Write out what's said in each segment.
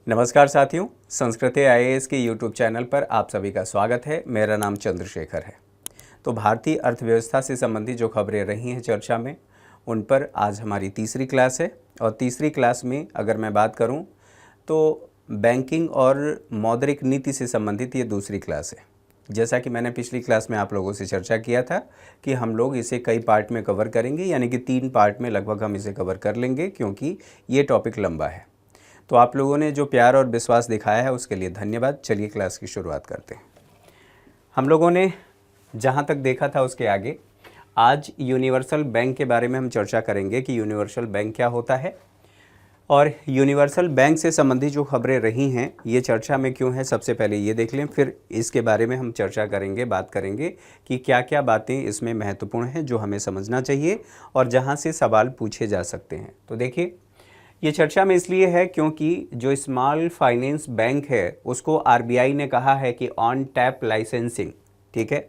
नमस्कार साथियों, संस्कृति आईएएस के यूट्यूब चैनल पर आप सभी का स्वागत है। मेरा नाम चंद्रशेखर है। तो भारतीय अर्थव्यवस्था से संबंधित जो खबरें रही हैं चर्चा में, उन पर आज हमारी तीसरी क्लास है। और तीसरी क्लास में अगर मैं बात करूं तो बैंकिंग और मौद्रिक नीति से संबंधित ये दूसरी क्लास है। जैसा कि मैंने पिछली क्लास में आप लोगों से चर्चा किया था कि हम लोग इसे कई पार्ट में कवर करेंगे, यानी कि 3 पार्ट में लगभग हम इसे कवर कर लेंगे, क्योंकि ये टॉपिक लंबा है। तो आप लोगों ने जो प्यार और विश्वास दिखाया है उसके लिए धन्यवाद। चलिए क्लास की शुरुआत करते हैं। हम लोगों ने जहाँ तक देखा था उसके आगे आज यूनिवर्सल बैंक के बारे में हम चर्चा करेंगे कि यूनिवर्सल बैंक क्या होता है और यूनिवर्सल बैंक से संबंधित जो खबरें रही हैं ये चर्चा में क्यों है। सबसे पहले ये देख लें, फिर इसके बारे में हम चर्चा करेंगे, बात करेंगे कि क्या क्या बातें इसमें महत्वपूर्ण हैं जो हमें समझना चाहिए और जहाँ से सवाल पूछे जा सकते हैं। तो देखिए, ये चर्चा में इसलिए है क्योंकि जो स्मॉल फाइनेंस बैंक है उसको आरबीआई ने कहा है कि ऑन टैप लाइसेंसिंग, ठीक है,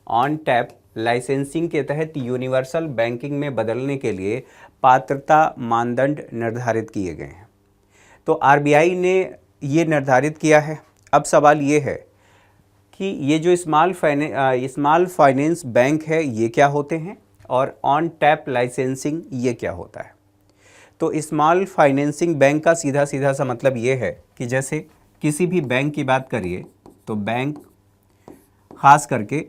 ऑन टैप लाइसेंसिंग के तहत यूनिवर्सल बैंकिंग में बदलने के लिए पात्रता मानदंड निर्धारित किए गए हैं। तो आरबीआई ने ये निर्धारित किया है। अब सवाल ये है कि ये जो स्मॉल फाइनेंस बैंक है ये क्या होते हैं और ऑन टैप लाइसेंसिंग ये क्या होता है। तो स्मॉल फाइनेंसिंग बैंक का सीधा सीधा सा मतलब ये है कि जैसे किसी भी बैंक की बात करिए तो बैंक, ख़ास करके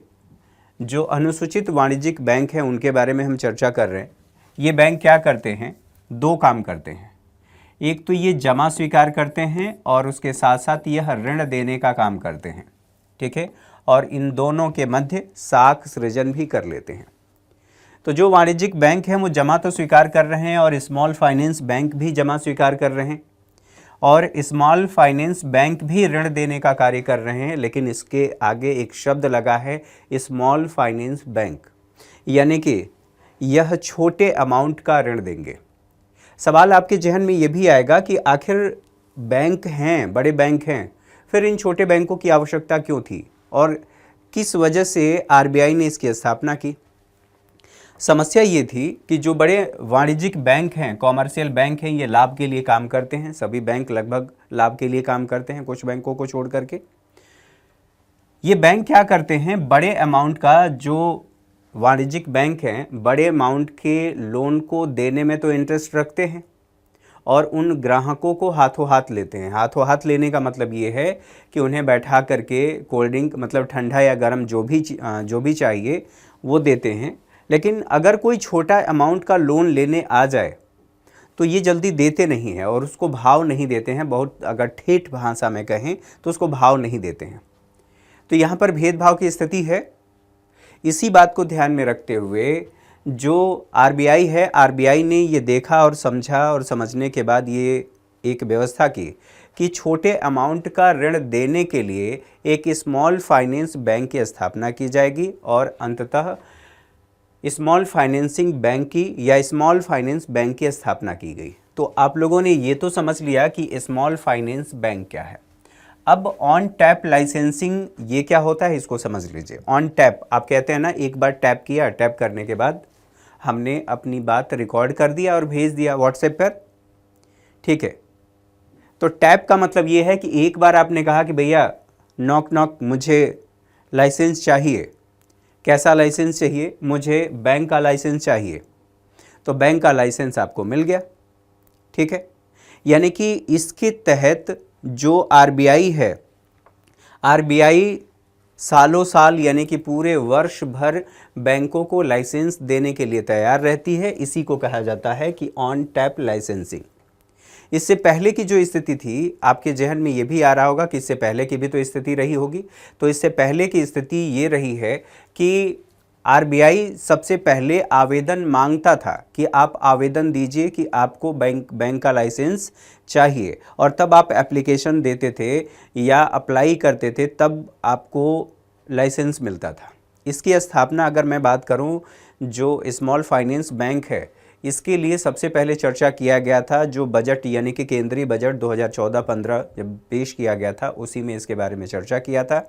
जो अनुसूचित वाणिज्यिक बैंक हैं उनके बारे में हम चर्चा कर रहे हैं। ये बैंक क्या करते हैं, 2 काम करते हैं। एक तो ये जमा स्वीकार करते हैं और उसके साथ साथ यह ऋण देने का काम करते हैं, ठीक है, और इन दोनों के मध्य साख सृजन भी कर लेते हैं। तो जो वाणिज्यिक बैंक हैं वो जमा तो स्वीकार कर रहे हैं और स्मॉल फाइनेंस बैंक भी जमा स्वीकार कर रहे हैं और स्मॉल फाइनेंस बैंक भी ऋण देने का कार्य कर रहे हैं, लेकिन इसके आगे एक शब्द लगा है स्मॉल फाइनेंस बैंक, यानी कि यह छोटे अमाउंट का ऋण देंगे। सवाल आपके जहन में ये भी आएगा कि आखिर बैंक हैं, बड़े बैंक हैं, फिर इन छोटे बैंकों की आवश्यकता क्यों थी और किस वजह से आरबीआई ने इसकी स्थापना की। समस्या ये थी कि जो बड़े वाणिज्यिक बैंक हैं, कॉमर्शियल बैंक हैं, ये लाभ के लिए काम करते हैं। सभी बैंक लगभग लाभ के लिए काम करते हैं, कुछ बैंकों को छोड़ करके। ये बैंक क्या करते हैं, बड़े अमाउंट का, जो वाणिज्यिक बैंक हैं बड़े अमाउंट के लोन को देने में तो इंटरेस्ट रखते हैं और उन ग्राहकों को हाथों हाथ लेते हैं। हाथों हाथ लेने का मतलब ये है कि उन्हें बैठा करके कोल्ड ड्रिंक, मतलब ठंडा या गर्म जो भी चाहिए वो देते हैं। लेकिन अगर कोई छोटा अमाउंट का लोन लेने आ जाए तो ये जल्दी देते नहीं हैं और उसको भाव नहीं देते हैं। बहुत अगर ठेठ भाषा में कहें तो उसको भाव नहीं देते हैं। तो यहाँ पर भेदभाव की स्थिति है। इसी बात को ध्यान में रखते हुए जो आरबीआई है, आरबीआई ने ये देखा और समझा और समझने के बाद ये एक व्यवस्था की कि छोटे अमाउंट का ऋण देने के लिए एक स्मॉल फाइनेंस बैंक की स्थापना की जाएगी और अंततः स्मॉल फाइनेंसिंग बैंक की या स्मॉल फाइनेंस बैंक की स्थापना की गई। तो आप लोगों ने ये तो समझ लिया कि स्मॉल फाइनेंस बैंक क्या है। अब ऑन टैप लाइसेंसिंग ये क्या होता है इसको समझ लीजिए। ऑन टैप, आप कहते हैं ना, एक बार टैप किया, टैप करने के बाद हमने अपनी बात रिकॉर्ड कर दिया और भेज दिया व्हाट्सएप पर, ठीक है। तो टैप का मतलब ये है कि एक बार आपने कहा कि भैया नॉक नॉक, मुझे लाइसेंस चाहिए। कैसा लाइसेंस चाहिए, मुझे बैंक का लाइसेंस चाहिए। तो बैंक का लाइसेंस आपको मिल गया, ठीक है। यानी कि इसके तहत जो आरबीआई है, आरबीआई सालों साल यानी कि पूरे वर्ष भर बैंकों को लाइसेंस देने के लिए तैयार रहती है। इसी को कहा जाता है कि ऑन टैप लाइसेंसिंग। इससे पहले की जो स्थिति थी, आपके जहन में ये भी आ रहा होगा कि इससे पहले की भी तो स्थिति रही होगी। तो इससे पहले की स्थिति ये रही है कि आरबीआई सबसे पहले आवेदन मांगता था कि आप आवेदन दीजिए कि आपको बैंक का लाइसेंस चाहिए, और तब आप एप्लीकेशन देते थे या अप्लाई करते थे, तब आपको लाइसेंस मिलता था। इसकी स्थापना अगर मैं बात करूं, जो स्मॉल फाइनेंस बैंक है इसके लिए सबसे पहले चर्चा किया गया था जो बजट, यानी कि केंद्रीय बजट 2014-15 जब पेश किया गया था, उसी में इसके बारे में चर्चा किया था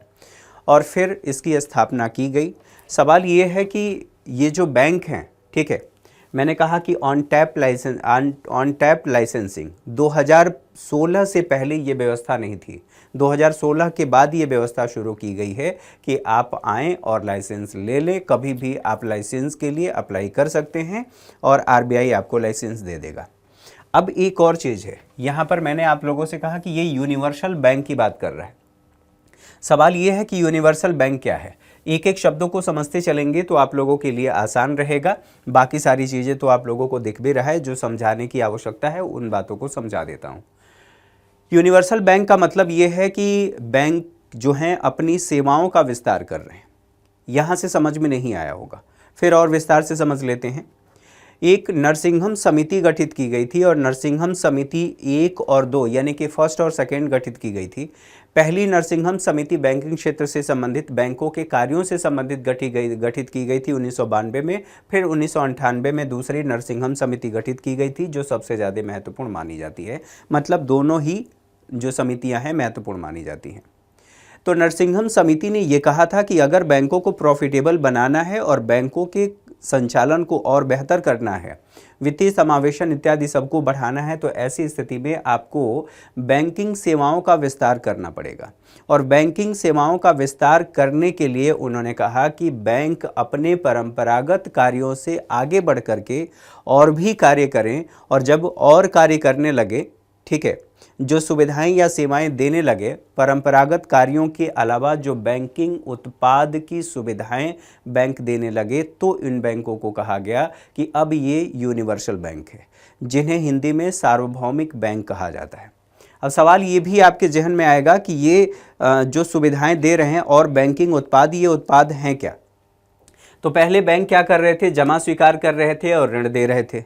और फिर इसकी स्थापना की गई। सवाल ये है कि ये जो बैंक हैं, ठीक है, मैंने कहा कि ऑन टैप लाइसेंसिंग 2016 से पहले ये व्यवस्था नहीं थी। 2016 के बाद ये व्यवस्था शुरू की गई है कि आप आएँ और लाइसेंस ले लें, कभी भी आप लाइसेंस के लिए अप्लाई कर सकते हैं और आरबीआई आपको लाइसेंस दे देगा। अब एक और चीज़ है, यहाँ पर मैंने आप लोगों से कहा कि ये यूनिवर्सल बैंक की बात कर रहा है। सवाल ये है कि यूनिवर्सल बैंक क्या है। एक एक शब्दों को समझते चलेंगे तो आप लोगों के लिए आसान रहेगा। बाकी सारी चीज़ें तो आप लोगों को दिख भी रहा है, जो समझाने की आवश्यकता है उन बातों को समझा देता हूँ। यूनिवर्सल बैंक का मतलब ये है कि बैंक जो हैं अपनी सेवाओं का विस्तार कर रहे हैं। यहाँ से समझ में नहीं आया होगा, फिर और विस्तार से समझ लेते हैं। एक नरसिंघम समिति गठित की गई थी और नरसिंघम समिति 1 और 2 यानी कि फर्स्ट और सेकंड गठित की गई थी। पहली नरसिंघम समिति बैंकिंग क्षेत्र से संबंधित बैंकों के कार्यों से संबंधित गठित की गई थी 1992 में। फिर 1998 में दूसरी नरसिंघम समिति गठित की गई थी, जो सबसे ज़्यादा महत्वपूर्ण मानी जाती है। मतलब दोनों ही जो समितियां हैं महत्वपूर्ण मानी जाती हैं। तो नरसिंघम समिति ने ये कहा था कि अगर बैंकों को प्रॉफिटेबल बनाना है और बैंकों के संचालन को और बेहतर करना है, वित्तीय समावेशन इत्यादि सबको बढ़ाना है, तो ऐसी स्थिति में आपको बैंकिंग सेवाओं का विस्तार करना पड़ेगा। और बैंकिंग सेवाओं का विस्तार करने के लिए उन्होंने कहा कि बैंक अपने परंपरागत कार्यों से आगे बढ़ करके और भी कार्य करें, और जब और कार्य करने लगे, ठीक है, जो सुविधाएं या सेवाएं देने लगे, परंपरागत कार्यों के अलावा जो बैंकिंग उत्पाद की सुविधाएं बैंक देने लगे, तो इन बैंकों को कहा गया कि अब ये यूनिवर्सल बैंक है, जिन्हें हिंदी में सार्वभौमिक बैंक कहा जाता है। अब सवाल ये भी आपके जहन में आएगा कि ये जो सुविधाएं दे रहे हैं और बैंकिंग उत्पाद, ये उत्पाद हैं क्या? तो पहले बैंक क्या कर रहे थे? जमा स्वीकार कर रहे थे और ऋण दे रहे थे।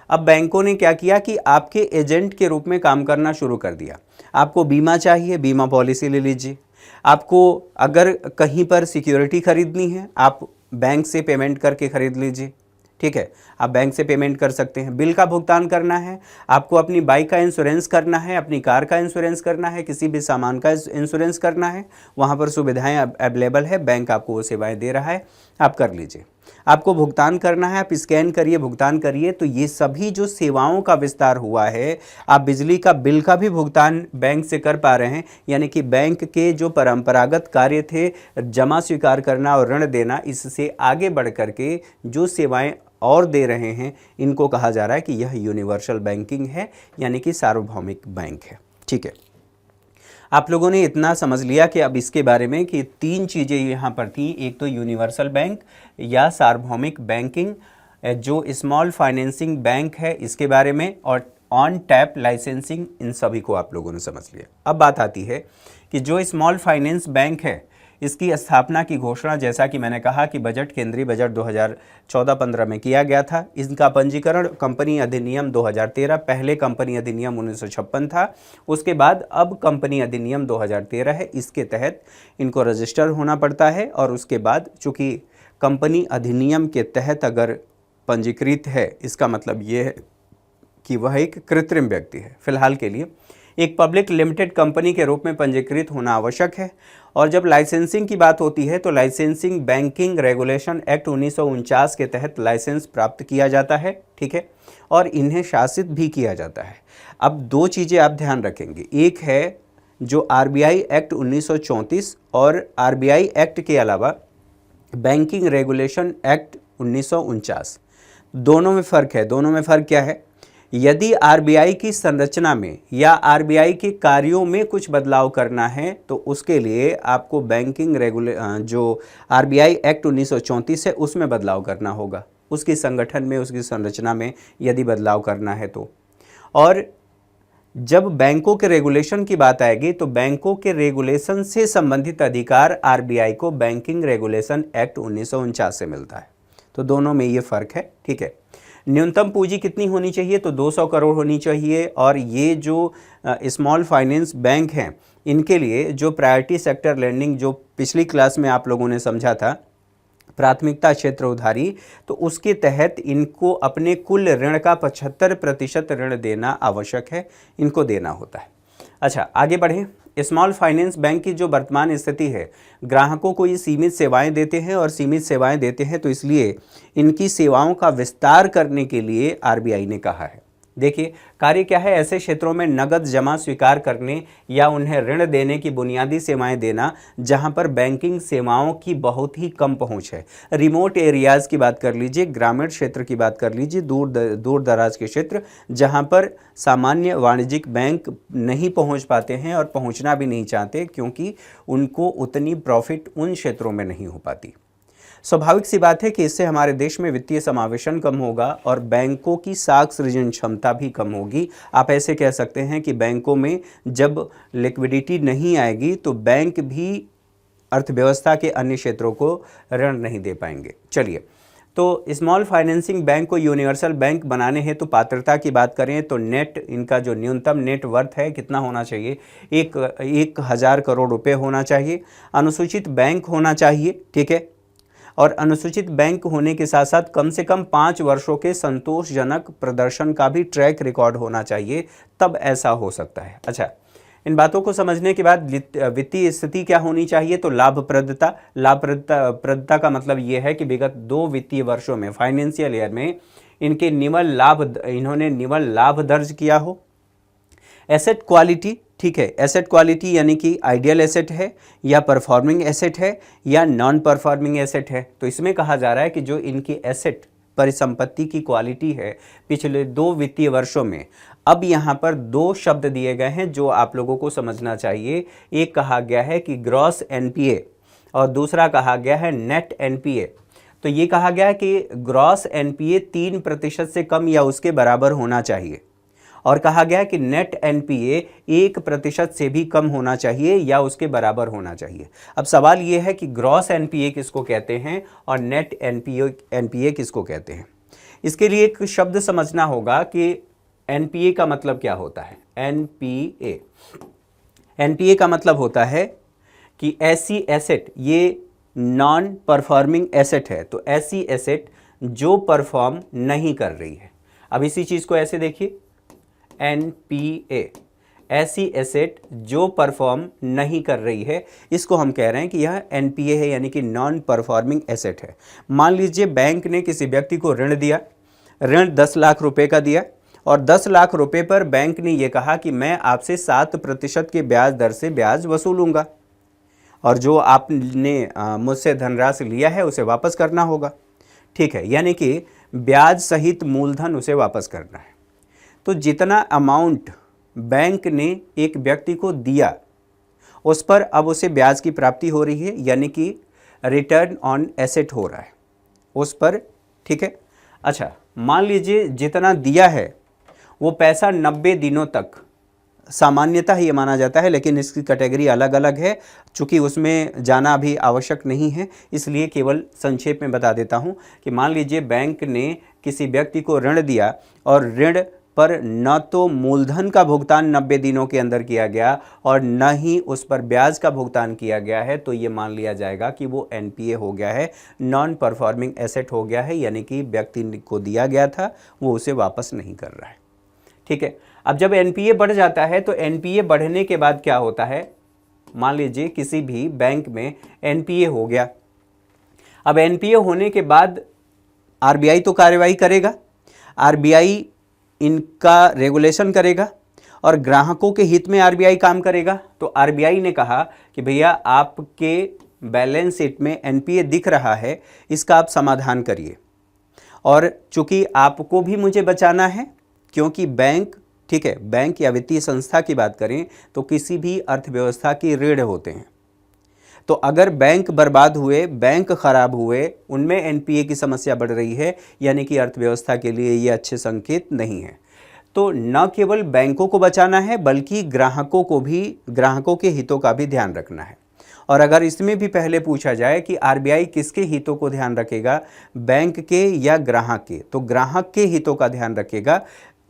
अब बैंकों ने क्या किया कि आपके एजेंट के रूप में काम करना शुरू कर दिया। आपको बीमा चाहिए, बीमा पॉलिसी ले लीजिए। आपको अगर कहीं पर सिक्योरिटी खरीदनी है, आप बैंक से पेमेंट करके खरीद लीजिए, ठीक है, आप बैंक से पेमेंट कर सकते हैं। बिल का भुगतान करना है, आपको अपनी बाइक का इंश्योरेंस करना है, अपनी कार का इंश्योरेंस करना है, किसी भी सामान का इंश्योरेंस करना है, वहाँ पर सुविधाएं अवेलेबल है, बैंक आपको वो सेवाएं दे रहा है, आप कर लीजिए। आपको भुगतान करना है, आप स्कैन करिए, भुगतान करिए। तो ये सभी जो सेवाओं का विस्तार हुआ है, आप बिजली का बिल का भी भुगतान बैंक से कर पा रहे हैं। यानी कि बैंक के जो परंपरागत कार्य थे, जमा स्वीकार करना और ऋण देना, इससे आगे बढ़ करके जो सेवाएं और दे रहे हैं, इनको कहा जा रहा है कि यह यूनिवर्सल बैंकिंग है, यानी कि सार्वभौमिक बैंक है। ठीक है, आप लोगों ने इतना समझ लिया कि अब इसके बारे में कि 3 चीज़ें यहाँ पर थी। एक तो यूनिवर्सल बैंक या सार्वभौमिक बैंकिंग, जो स्मॉल फाइनेंसिंग बैंक है इसके बारे में, और ऑन टैप लाइसेंसिंग, इन सभी को आप लोगों ने समझ लिया। अब बात आती है कि जो स्मॉल फाइनेंस बैंक है, इसकी स्थापना की घोषणा, जैसा कि मैंने कहा कि केंद्रीय बजट 2014-15 में किया गया था। इसका पंजीकरण कंपनी अधिनियम 2013, पहले कंपनी अधिनियम 1956 था, उसके बाद अब कंपनी अधिनियम 2013 है। इसके तहत इनको रजिस्टर होना पड़ता है, और उसके बाद चूँकि कंपनी अधिनियम के तहत अगर पंजीकृत है, इसका मतलब ये है कि वह एक कृत्रिम व्यक्ति है। फिलहाल के लिए एक पब्लिक लिमिटेड कंपनी के रूप में पंजीकृत होना आवश्यक है। और जब लाइसेंसिंग की बात होती है, तो लाइसेंसिंग बैंकिंग रेगुलेशन एक्ट 1949 के तहत लाइसेंस प्राप्त किया जाता है, ठीक है, और इन्हें शासित भी किया जाता है। अब 2 चीज़ें आप ध्यान रखेंगे, एक है जो आरबीआई एक्ट 1934 और आरबीआई एक्ट के अलावा बैंकिंग रेगुलेशन एक्ट 1949, दोनों में फ़र्क है। दोनों में फ़र्क क्या है? यदि आरबीआई की संरचना में या आरबीआई के कार्यों में कुछ बदलाव करना है, तो उसके लिए आपको बैंकिंग जो आरबीआई एक्ट 1934 है उसमें बदलाव करना होगा, उसकी संगठन में, उसकी संरचना में यदि बदलाव करना है तो। और जब बैंकों के रेगुलेशन की बात आएगी, तो बैंकों के रेगुलेशन से संबंधित अधिकार आरबीआई को बैंकिंग रेगुलेशन एक्ट 1949 से मिलता है। तो दोनों में ये फ़र्क है, ठीक है। न्यूनतम पूंजी कितनी होनी चाहिए? तो 200 करोड़ होनी चाहिए। और ये जो स्मॉल फाइनेंस बैंक हैं, इनके लिए जो प्रायोरिटी सेक्टर लेंडिंग, जो पिछली क्लास में आप लोगों ने समझा था, प्राथमिकता क्षेत्र उधारी, तो उसके तहत इनको अपने कुल ऋण का 75% ऋण देना आवश्यक है, इनको देना होता है। अच्छा, आगे बढ़ें। स्मॉल फाइनेंस बैंक की जो वर्तमान स्थिति है, ग्राहकों को ये सीमित सेवाएं देते हैं और सीमित सेवाएं देते हैं, तो इसलिए इनकी सेवाओं का विस्तार करने के लिए आरबीआई ने कहा है। देखिए कार्य क्या है, ऐसे क्षेत्रों में नगद जमा स्वीकार करने या उन्हें ऋण देने की बुनियादी सेवाएं देना जहां पर बैंकिंग सेवाओं की बहुत ही कम पहुंच है। रिमोट एरियाज़ की बात कर लीजिए, ग्रामीण क्षेत्र की बात कर लीजिए, दूर दराज के क्षेत्र जहां पर सामान्य वाणिज्यिक बैंक नहीं पहुंच पाते हैं और पहुंचना भी नहीं चाहते, क्योंकि उनको उतनी प्रॉफिट उन क्षेत्रों में नहीं हो पाती। स्वाभाविक सी बात है कि इससे हमारे देश में वित्तीय समावेशन कम होगा और बैंकों की साख सृजन क्षमता भी कम होगी। आप ऐसे कह सकते हैं कि बैंकों में जब लिक्विडिटी नहीं आएगी तो बैंक भी अर्थव्यवस्था के अन्य क्षेत्रों को ऋण नहीं दे पाएंगे। चलिए, तो स्मॉल फाइनेंसिंग बैंक को यूनिवर्सल बैंक बनाने हेतु पात्रता की बात करें तो नेट इनका जो न्यूनतम नेट वर्थ है कितना होना चाहिए, 1,000 करोड़ रुपए होना चाहिए। अनुसूचित बैंक होना चाहिए, ठीक है, और अनुसूचित बैंक होने के साथ साथ कम से कम 5 वर्षों के संतोषजनक प्रदर्शन का भी ट्रैक रिकॉर्ड होना चाहिए, तब ऐसा हो सकता है। अच्छा, इन बातों को समझने के बाद वित्तीय स्थिति क्या होनी चाहिए, तो लाभप्रदता का मतलब ये है कि विगत 2 वित्तीय वर्षों में, फाइनेंशियल ईयर में इन्होंने निवल लाभ दर्ज किया हो। एसेट क्वालिटी, ठीक है, एसेट क्वालिटी यानी कि आइडियल एसेट है या परफॉर्मिंग एसेट है या नॉन परफॉर्मिंग एसेट है। तो इसमें कहा जा रहा है कि जो इनकी एसेट परिसंपत्ति की क्वालिटी है पिछले 2 वित्तीय वर्षों में, अब यहाँ पर 2 शब्द दिए गए हैं जो आप लोगों को समझना चाहिए। एक कहा गया है कि ग्रॉस एनपीए और दूसरा कहा गया है नेट एनपीए। तो ये कहा गया है कि ग्रॉस एनपीए 3% से कम या उसके बराबर होना चाहिए और कहा गया है कि नेट एनपीए 1% से भी कम होना चाहिए या उसके बराबर होना चाहिए। अब सवाल ये है कि ग्रॉस एनपीए किसको कहते हैं और नेट एनपीए किसको कहते हैं। इसके लिए एक शब्द समझना होगा कि एनपीए का मतलब क्या होता है। एनपीए का मतलब होता है कि ऐसी एसेट, ये नॉन परफॉर्मिंग एसेट है, तो ऐसी एसेट जो परफॉर्म नहीं कर रही है। अब इसी चीज़ को ऐसे देखिए, एनपीए, ऐसी एसेट जो परफॉर्म नहीं कर रही है, इसको हम कह रहे हैं कि यह एनपीए है, यानी कि नॉन परफॉर्मिंग एसेट है। मान लीजिए बैंक ने किसी व्यक्ति को ऋण दिया, ऋण 10 लाख रुपए का दिया और 10 लाख रुपए पर बैंक ने यह कहा कि मैं आपसे 7% के ब्याज दर से ब्याज वसूलूंगा और जो आपने मुझसे धनराशि लिया है उसे वापस करना होगा, ठीक है, यानी कि ब्याज सहित मूलधन उसे वापस करना है। तो जितना अमाउंट बैंक ने एक व्यक्ति को दिया उस पर अब उसे ब्याज की प्राप्ति हो रही है, यानी कि रिटर्न ऑन एसेट हो रहा है उस पर, ठीक है। अच्छा, मान लीजिए जितना दिया है वो पैसा 90 दिनों तक, सामान्यतः ये माना जाता है लेकिन इसकी कैटेगरी अलग अलग है, चूँकि उसमें जाना भी आवश्यक नहीं है इसलिए केवल संक्षेप में बता देता हूँ कि मान लीजिए बैंक ने किसी व्यक्ति को ऋण दिया और ऋण पर न तो मूलधन का भुगतान 90 दिनों के अंदर किया गया और न ही उस पर ब्याज का भुगतान किया गया है, तो ये मान लिया जाएगा कि वो एनपीए हो गया है, नॉन परफॉर्मिंग एसेट हो गया है, यानी कि व्यक्ति को दिया गया था वो उसे वापस नहीं कर रहा है, ठीक है। अब जब एनपीए बढ़ जाता है तो एनपीए बढ़ने के बाद क्या होता है, मान लीजिए किसी भी बैंक में एनपीए हो गया। अब एनपीए होने के बाद आरबीआई तो कार्रवाई करेगा, आरबीआई इनका रेगुलेशन करेगा और ग्राहकों के हित में आरबीआई काम करेगा। तो आरबीआई ने कहा कि भैया आपके बैलेंस शीट में एनपीए दिख रहा है, इसका आप समाधान करिए और चूंकि आपको भी मुझे बचाना है, क्योंकि बैंक, ठीक है, बैंक या वित्तीय संस्था की बात करें तो किसी भी अर्थव्यवस्था की रीढ़ होते हैं। तो अगर बैंक बर्बाद हुए, बैंक खराब हुए, उनमें एनपीए की समस्या बढ़ रही है, यानी कि अर्थव्यवस्था के लिए ये अच्छे संकेत नहीं है। तो न केवल बैंकों को बचाना है बल्कि ग्राहकों को भी, ग्राहकों के हितों का भी ध्यान रखना है। और अगर इसमें भी पहले पूछा जाए कि आरबीआई किसके हितों को ध्यान रखेगा, बैंक के या ग्राहक के, तो ग्राहक के हितों का ध्यान रखेगा।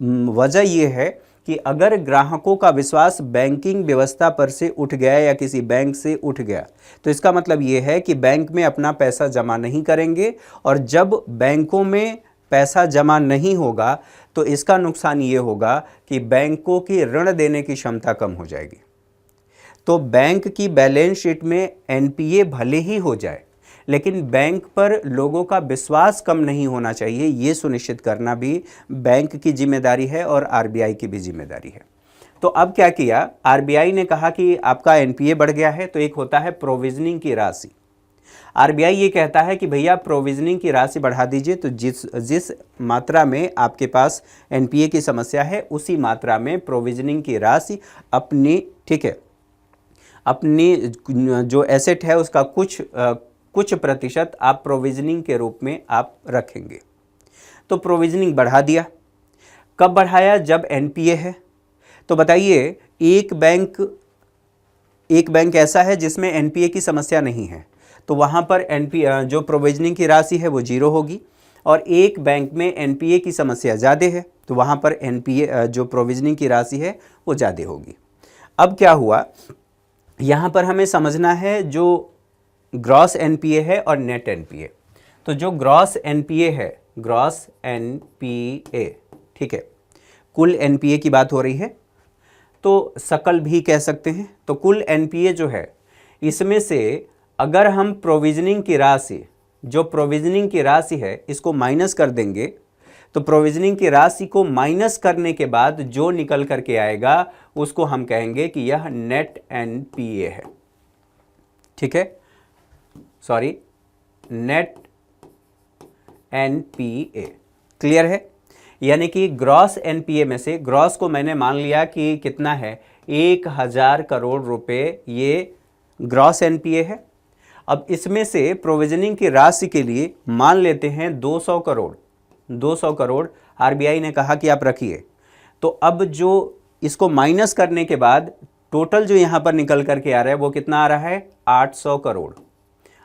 वजह यह है कि अगर ग्राहकों का विश्वास बैंकिंग व्यवस्था पर से उठ गया या किसी बैंक से उठ गया तो इसका मतलब ये है कि बैंक में अपना पैसा जमा नहीं करेंगे और जब बैंकों में पैसा जमा नहीं होगा तो इसका नुकसान ये होगा कि बैंकों की ऋण देने की क्षमता कम हो जाएगी। तो बैंक की बैलेंस शीट में एनपीए भले ही हो जाए, लेकिन बैंक पर लोगों का विश्वास कम नहीं होना चाहिए, ये सुनिश्चित करना भी बैंक की जिम्मेदारी है और आरबीआई की भी जिम्मेदारी है। तो अब क्या किया, आरबीआई ने कहा कि आपका एनपीए बढ़ गया है, तो एक होता है प्रोविजनिंग की राशि। आरबीआई ये कहता है कि भैया प्रोविजनिंग की राशि बढ़ा दीजिए, तो जिस मात्रा में आपके पास एनपीए की समस्या है उसी मात्रा में प्रोविजनिंग की राशि अपनी, ठीक है, अपनी जो एसेट है उसका कुछ प्रतिशत आप प्रोविजनिंग के रूप में आप रखेंगे। तो प्रोविजनिंग बढ़ा दिया। कब बढ़ाया, जब एनपीए है। तो बताइए, एक बैंक ऐसा है जिसमें एनपीए की समस्या नहीं है, तो वहाँ पर एनपीए जो प्रोविजनिंग की राशि है वो जीरो होगी, और एक बैंक में एनपीए की समस्या ज़्यादा है तो वहाँ पर एनपीए जो प्रोविजनिंग की राशि है वो ज़्यादा होगी। अब क्या हुआ, यहाँ पर हमें समझना है जो ग्रॉस एनपीए है और नेट एनपीए। तो जो ग्रॉस एनपीए है, ग्रॉस एनपीए, ठीक है, कुल एनपीए की बात हो रही है, तो सकल भी कह सकते हैं। तो कुल एनपीए जो है, इसमें से अगर हम प्रोविजनिंग की राशि, जो प्रोविजनिंग की राशि है इसको माइनस कर देंगे, तो प्रोविजनिंग की राशि को माइनस करने के बाद जो निकल करके आएगा उसको हम कहेंगे कि यह नेट एनपीए है। ठीक है, सॉरी, नेट एनपीए। क्लियर है? यानी कि ग्रॉस एनपीए में से, ग्रॉस को मैंने मान लिया कि कितना है, 1000 करोड़ रुपए, ये ग्रॉस एनपीए है। अब इसमें से प्रोविजनिंग की राशि के लिए मान लेते हैं 200 करोड़, 200 करोड़ आरबीआई ने कहा कि आप रखिए। तो अब जो इसको माइनस करने के बाद टोटल जो यहाँ पर निकल करके आ रहा है वो कितना आ रहा है, 800 करोड़।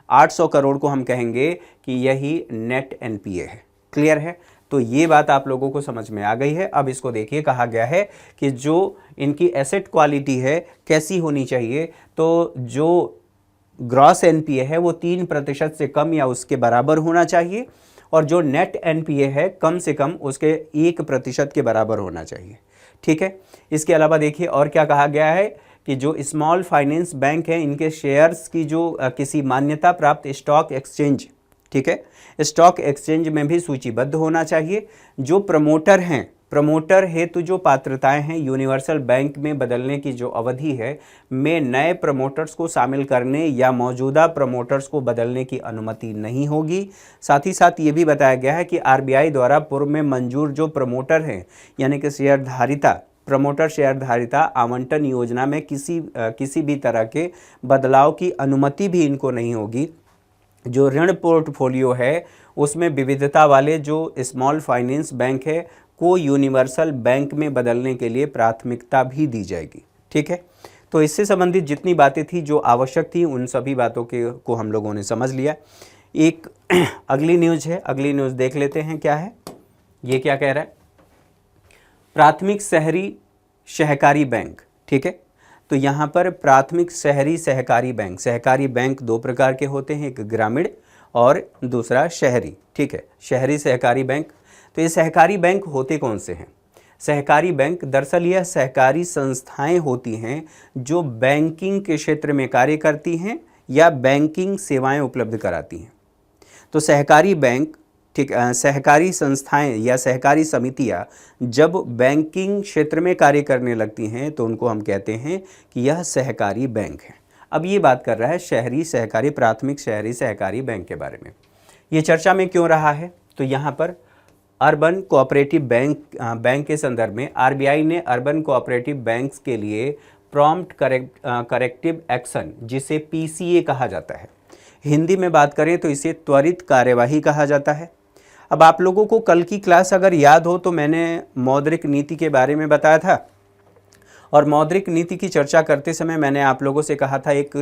800 करोड़ को हम कहेंगे कि यही नेट एनपीए है। क्लियर है? तो ये बात आप लोगों को समझ में आ गई है। अब इसको देखिए, कहा गया है कि जो इनकी एसेट क्वालिटी है कैसी होनी चाहिए, तो जो ग्रॉस एनपीए है वो 3% से कम या उसके बराबर होना चाहिए, और जो नेट एनपीए है कम से कम उसके 1% के बराबर होना चाहिए। ठीक है, इसके अलावा देखिए और क्या कहा गया है कि जो स्मॉल फाइनेंस बैंक है इनके शेयर्स की जो किसी मान्यता प्राप्त स्टॉक एक्सचेंज, ठीक है, स्टॉक एक्सचेंज में भी सूचीबद्ध होना चाहिए। जो प्रमोटर हैं, प्रमोटर हेतु जो पात्रताएं हैं, यूनिवर्सल बैंक में बदलने की जो अवधि है में नए प्रमोटर्स को शामिल करने या मौजूदा प्रमोटर्स को बदलने की अनुमति नहीं होगी। साथ ही साथ ये भी बताया गया है कि आरबीआई द्वारा पूर्व में मंजूर जो प्रमोटर हैं, यानी कि शेयरधारिता, प्रमोटर शेयरधारिता आवंटन योजना में किसी भी तरह के बदलाव की अनुमति भी इनको नहीं होगी। जो ऋण पोर्टफोलियो है उसमें विविधता वाले जो स्मॉल फाइनेंस बैंक है को यूनिवर्सल बैंक में बदलने के लिए प्राथमिकता भी दी जाएगी। ठीक है, तो इससे संबंधित जितनी बातें थी जो आवश्यक थी उन सभी बातों को हम लोगों ने समझ लिया। एक अगली न्यूज़ है, अगली न्यूज़ देख लेते हैं क्या है। ये क्या कह रहा है, प्राथमिक शहरी सहकारी बैंक। ठीक है, तो यहाँ पर प्राथमिक शहरी सहकारी बैंक दो प्रकार के होते हैं, एक ग्रामीण और दूसरा शहरी। ठीक है, शहरी सहकारी बैंक। तो ये सहकारी बैंक होते कौन से हैं? सहकारी बैंक दरअसल यह सहकारी संस्थाएं होती हैं जो बैंकिंग के क्षेत्र में कार्य करती हैं या बैंकिंग सेवाएं उपलब्ध कराती हैं। तो सहकारी बैंक, ठीक, सहकारी संस्थाएं या सहकारी समितियां जब बैंकिंग क्षेत्र में कार्य करने लगती हैं तो उनको हम कहते हैं कि यह सहकारी बैंक है। अब ये बात कर रहा है शहरी सहकारी, प्राथमिक शहरी सहकारी बैंक के बारे में। ये चर्चा में क्यों रहा है? तो यहाँ पर अर्बन कोऑपरेटिव बैंक के संदर्भ में आरबीआई ने अर्बन कोऑपरेटिव बैंक्स के लिए प्रॉम्प्ट करेक्टिव एक्शन, जिसे पीसीए कहा जाता है, हिंदी में बात करें तो इसे त्वरित कार्यवाही कहा जाता है। अब आप लोगों को कल की क्लास अगर याद हो तो मैंने मौद्रिक नीति के बारे में बताया था, और मौद्रिक नीति की चर्चा करते समय मैंने आप लोगों से कहा था एक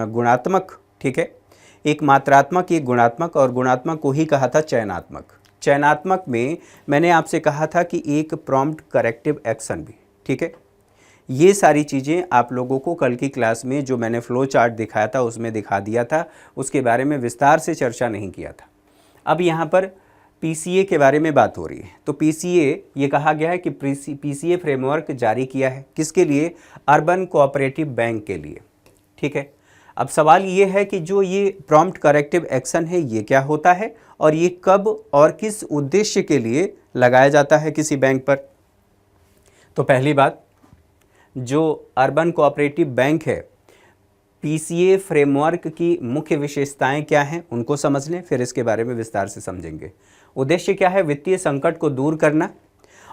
गुणात्मक, ठीक है, एक मात्रात्मक, एक गुणात्मक, और गुणात्मक को ही कहा था चयनात्मक। चयनात्मक में मैंने आपसे कहा था कि एक प्रॉम्प्ट करेक्टिव एक्शन भी। ठीक है, ये सारी चीज़ें आप लोगों को कल की क्लास में जो मैंने फ्लो चार्ट दिखाया था उसमें दिखा दिया था, उसके बारे में विस्तार से चर्चा नहीं किया था। अब यहाँ पर पीसीए के बारे में बात हो रही है। तो पीसीए ये कहा गया है कि पीसीए फ्रेमवर्क जारी किया है किसके लिए? अर्बन कोऑपरेटिव बैंक के लिए। ठीक है, अब सवाल ये है कि जो ये प्रॉम्प्ट करेक्टिव एक्शन है ये क्या होता है और ये कब और किस उद्देश्य के लिए लगाया जाता है किसी बैंक पर? तो पहली बात, जो अर्बन कोऑपरेटिव बैंक है, पीसीए फ्रेमवर्क की मुख्य विशेषताएं क्या हैं उनको समझ लें, फिर इसके बारे में विस्तार से समझेंगे। उद्देश्य क्या है? वित्तीय संकट को दूर करना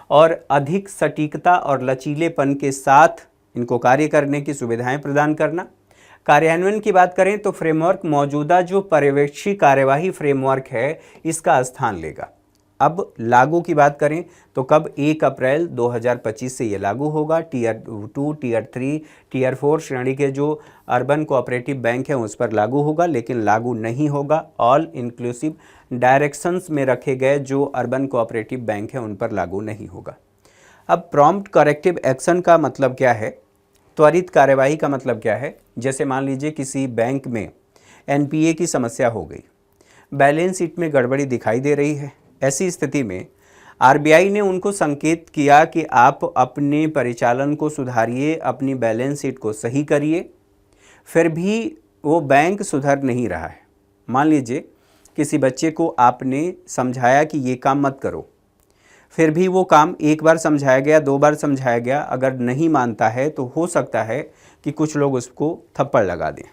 और अधिक सटीकता और लचीलेपन के साथ इनको कार्य करने की सुविधाएं प्रदान करना। कार्यान्वयन की बात करें तो फ्रेमवर्क मौजूदा जो पर्यवेक्षी कार्यवाही फ्रेमवर्क है इसका स्थान लेगा। अब लागू की बात करें तो कब? 1 अप्रैल 2025 से ये लागू होगा। टीयर 2, टीयर 3, टीयर 4 श्रेणी के जो अर्बन कोऑपरेटिव बैंक हैं उस पर लागू होगा, लेकिन लागू नहीं होगा ऑल इंक्लूसिव डायरेक्शंस में रखे गए जो अर्बन कोऑपरेटिव बैंक हैं उन पर लागू नहीं होगा। अब प्रॉम्प्ट करेक्टिव एक्शन का मतलब क्या है? त्वरित कार्यवाही का मतलब क्या है? जैसे मान लीजिए किसी बैंक में एनपीए की समस्या हो गई, बैलेंस शीट में गड़बड़ी दिखाई दे रही है। ऐसी स्थिति में आरबीआई ने उनको संकेत किया कि आप अपने परिचालन को सुधारिए, अपनी बैलेंस शीट को सही करिए, फिर भी वो बैंक सुधर नहीं रहा है। मान लीजिए किसी बच्चे को आपने समझाया कि ये काम मत करो, फिर भी वो काम एक बार समझाया गया, 2 बार समझाया गया, अगर नहीं मानता है तो हो सकता है कि कुछ लोग उसको थप्पड़ लगा दें।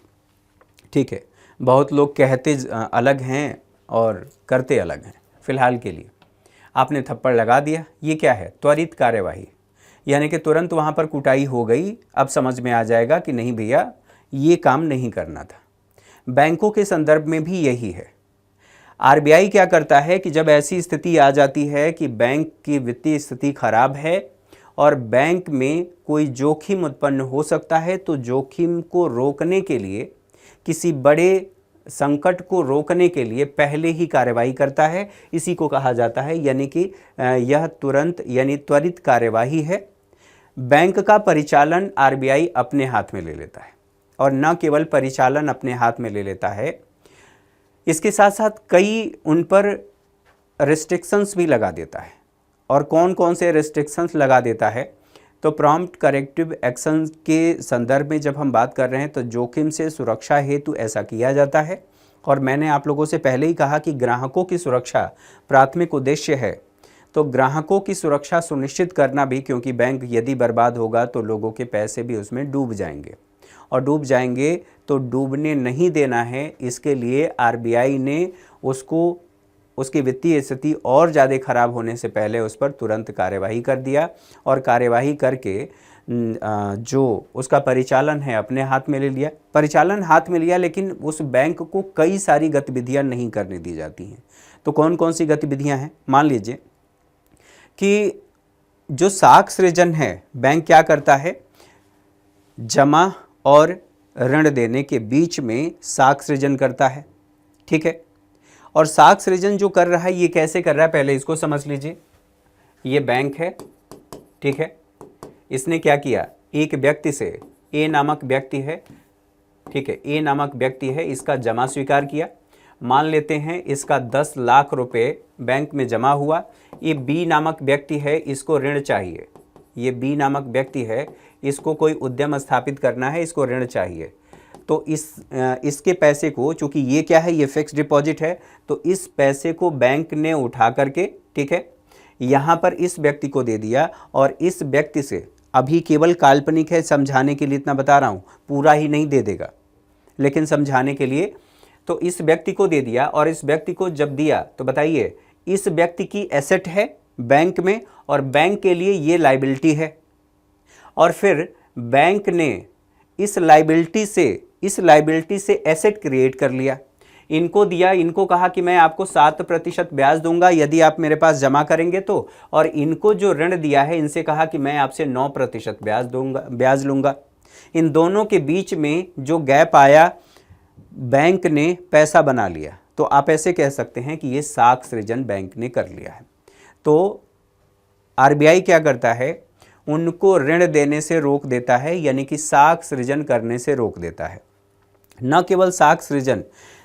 ठीक है, बहुत लोग कहते अलग हैं और करते अलग हैं। फिलहाल के लिए आपने थप्पड़ लगा दिया, ये क्या है? त्वरित कार्यवाही, यानी कि तुरंत वहाँ पर कुटाई हो गई। अब समझ में आ जाएगा कि नहीं भैया ये काम नहीं करना था। बैंकों के संदर्भ में भी यही है। आरबीआई क्या करता है कि जब ऐसी स्थिति आ जाती है कि बैंक की वित्तीय स्थिति खराब है और बैंक में कोई जोखिम उत्पन्न हो सकता है, तो जोखिम को रोकने के लिए, किसी बड़े संकट को रोकने के लिए पहले ही कार्रवाई करता है। इसी को कहा जाता है यानी कि यह तुरंत यानी त्वरित कार्यवाही है। बैंक का परिचालन आरबीआई अपने हाथ में ले लेता है और न केवल परिचालन अपने हाथ में ले लेता है, इसके साथ साथ कई उन पर रिस्ट्रिक्शंस भी लगा देता है। और कौन कौन से रिस्ट्रिक्शंस लगा देता है? तो प्रॉम्प्ट करेक्टिव एक्शन के संदर्भ में जब हम बात कर रहे हैं तो जोखिम से सुरक्षा हेतु ऐसा किया जाता है। और मैंने आप लोगों से पहले ही कहा कि ग्राहकों की सुरक्षा प्राथमिक उद्देश्य है, तो ग्राहकों की सुरक्षा सुनिश्चित करना भी, क्योंकि बैंक यदि बर्बाद होगा तो लोगों के पैसे भी उसमें डूब जाएंगे और डूब जाएंगे तो डूबने नहीं देना है। इसके लिए आरबीआई ने उसको उसकी वित्तीय स्थिति और ज़्यादा खराब होने से पहले उस पर तुरंत कार्यवाही कर दिया और कार्यवाही करके जो उसका परिचालन है अपने हाथ में ले लिया। परिचालन हाथ में लिया, लेकिन उस बैंक को कई सारी गतिविधियां नहीं करने दी जाती हैं। तो कौन कौन सी गतिविधियां हैं? मान लीजिए कि जो साख सृजन है, बैंक क्या करता है? जमा और ऋण देने के बीच में साख सृजन करता है। ठीक है, और साख सृजन जो कर रहा है ये कैसे कर रहा है पहले इसको समझ लीजिए। ये बैंक है, ठीक है, इसने क्या किया? एक व्यक्ति से, ए नामक व्यक्ति है, ठीक है, ए नामक व्यक्ति है, इसका जमा स्वीकार किया। मान लेते हैं इसका 10 लाख रुपए बैंक में जमा हुआ। ये बी नामक व्यक्ति है, इसको ऋण चाहिए। ये बी नामक व्यक्ति है, इसको कोई उद्यम स्थापित करना है, इसको ऋण चाहिए। तो इसके पैसे को, चूंकि ये क्या है? ये फिक्स डिपॉजिट है, तो इस पैसे को बैंक ने उठा करके, ठीक है, यहाँ पर इस व्यक्ति को दे दिया। और इस व्यक्ति से, अभी केवल काल्पनिक है, समझाने के लिए इतना बता रहा हूँ, पूरा ही नहीं दे देगा, लेकिन समझाने के लिए, तो इस व्यक्ति को दे दिया। और इस व्यक्ति को जब दिया तो बताइए, इस व्यक्ति की एसेट है बैंक में और बैंक के लिए ये लायबिलिटी है। और फिर बैंक ने इस लायबिलिटी से एसेट क्रिएट कर लिया, इनको दिया, इनको कहा कि मैं आपको 7% ब्याज दूंगा यदि आप मेरे पास जमा करेंगे तो। और इनको जो ऋण दिया है इनसे कहा कि मैं आपसे 9% ब्याज लूंगा। इन दोनों के बीच में जो गैप आया, बैंक ने पैसा बना लिया। तो आप ऐसे कह सकते हैं कि ये साख सृजन बैंक ने कर लिया है। तो आरबीआई क्या करता है? उनको ऋण देने से रोक देता है, यानी कि साख सृजन करने से रोक देता है। न केवल साख सृजन,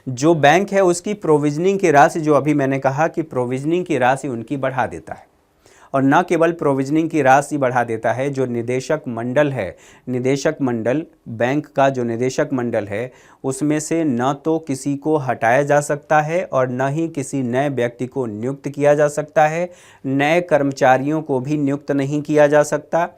जो बैंक है उसकी प्रोविजनिंग की राशि, जो अभी मैंने कहा कि प्रोविजनिंग की राशि उनकी बढ़ा देता है। और न केवल प्रोविजनिंग की राशि बढ़ा देता है, जो निदेशक मंडल है, निदेशक मंडल, बैंक का जो निदेशक मंडल है उसमें से न तो किसी को हटाया जा सकता है और न ही किसी नए व्यक्ति को नियुक्त किया जा सकता है। नए कर्मचारियों को भी नियुक्त नहीं किया जा सकता।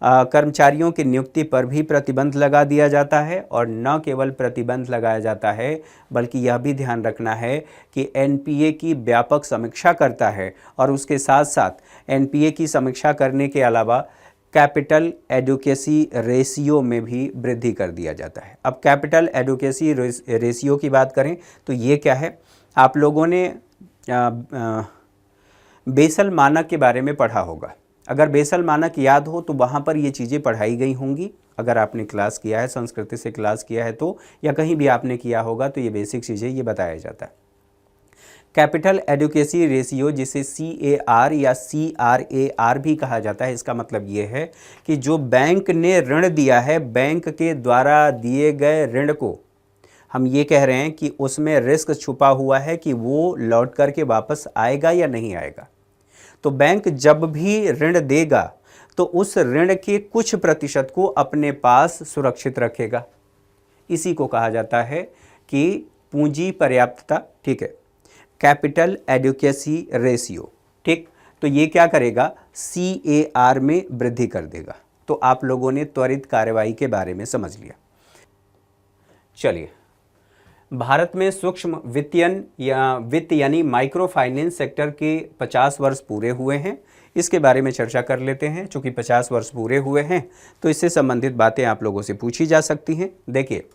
कर्मचारियों की नियुक्ति पर भी प्रतिबंध लगा दिया जाता है। और न केवल प्रतिबंध लगाया जाता है बल्कि यह भी ध्यान रखना है कि एनपीए की व्यापक समीक्षा करता है और उसके साथ साथ एनपीए की समीक्षा करने के अलावा कैपिटल एडुकेसी रेशियो में भी वृद्धि कर दिया जाता है। अब कैपिटल एडुकेसी रेशियो की बात करें तो ये क्या है, आप लोगों ने बेसल मानक के बारे में पढ़ा होगा। अगर बेसल मानक याद हो तो वहाँ पर ये चीज़ें पढ़ाई गई होंगी। अगर आपने क्लास किया है, संस्कृति से क्लास किया है तो, या कहीं भी आपने किया होगा तो ये बेसिक चीज़ें ये बताया जाता है। कैपिटल एडुकेसी रेशियो, जिसे CAR या CRAR भी कहा जाता है, इसका मतलब ये है कि जो बैंक ने ऋण दिया है, बैंक के द्वारा दिए गए ऋण को हम ये कह रहे हैं कि उसमें रिस्क छुपा हुआ है कि वो लौट करके वापस आएगा या नहीं आएगा। तो बैंक जब भी ऋण देगा तो उस ऋण के कुछ प्रतिशत को अपने पास सुरक्षित रखेगा। इसी को कहा जाता है कि पूंजी पर्याप्तता, ठीक है, कैपिटल एडुकेसी रेशियो, ठीक। तो ये क्या करेगा, CAR में वृद्धि कर देगा। तो आप लोगों ने त्वरित कार्यवाही के बारे में समझ लिया। चलिए, भारत में सूक्ष्म वित्त यानी माइक्रो फाइनेंस सेक्टर के 50 वर्ष पूरे हुए हैं। इसके बारे में चर्चा कर लेते हैं। चूँकि 50 वर्ष पूरे हुए हैं तो इससे संबंधित बातें आप लोगों से पूछी जा सकती हैं। देखिए,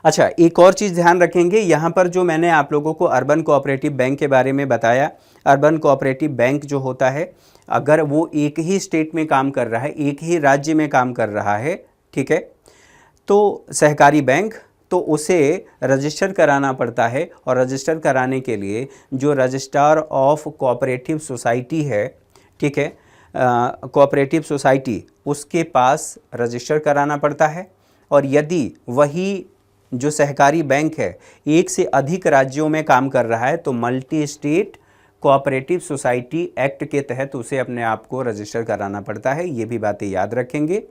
अच्छा, एक और चीज़ ध्यान रखेंगे, यहाँ पर जो मैंने आप लोगों को अर्बन कोऑपरेटिव बैंक के बारे में बताया, अर्बन कोऑपरेटिव बैंक जो होता है, अगर वो एक ही स्टेट में काम कर रहा है, एक ही राज्य में काम कर रहा है, ठीक है, तो सहकारी बैंक, तो उसे रजिस्टर कराना पड़ता है। और रजिस्टर कराने के लिए जो रजिस्ट्रार ऑफ कोऑपरेटिव सोसाइटी है, ठीक है, कोऑपरेटिव सोसाइटी, उसके पास रजिस्टर कराना पड़ता है। और यदि वही जो सहकारी बैंक है एक से अधिक राज्यों में काम कर रहा है तो multi state cooperative society act के तहत उसे अपने आप को रजिस्टर कराना पड़ता है। ये भी बातें याद रखेंगे।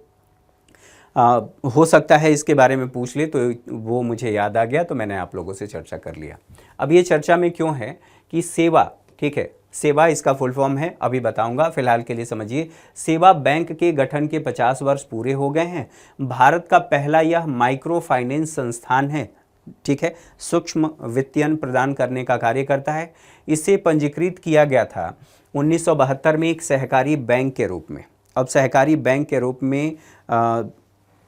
हो सकता है इसके बारे में पूछ ले, तो वो मुझे याद आ गया तो मैंने आप लोगों से चर्चा कर लिया। अब ये चर्चा में क्यों है कि सेवा, ठीक है, सेवा इसका फुल फॉर्म है, अभी बताऊंगा, फिलहाल के लिए समझिए। सेवा बैंक के गठन के 50 वर्ष पूरे हो गए हैं। भारत का पहला यह माइक्रो फाइनेंस संस्थान है, ठीक है, सूक्ष्म वित्तीयन प्रदान करने का कार्य करता है। इसे पंजीकृत किया गया था 1972 में एक सहकारी बैंक के रूप में। अब सहकारी बैंक के रूप में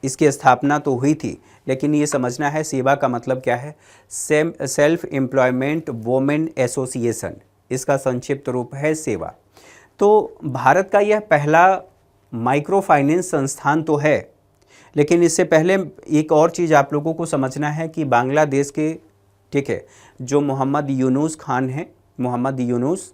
इसकी स्थापना तो हुई थी, लेकिन ये समझना है सेवा का मतलब क्या है। सेल्फ एम्प्लॉयमेंट वुमेन एसोसिएशन, इसका संक्षिप्त रूप है सेवा। तो भारत का यह पहला माइक्रो फाइनेंस संस्थान तो है, लेकिन इससे पहले एक और चीज़ आप लोगों को समझना है कि बांग्लादेश के, ठीक है, जो मोहम्मद यूनुस खान हैं, मोहम्मद यूनुस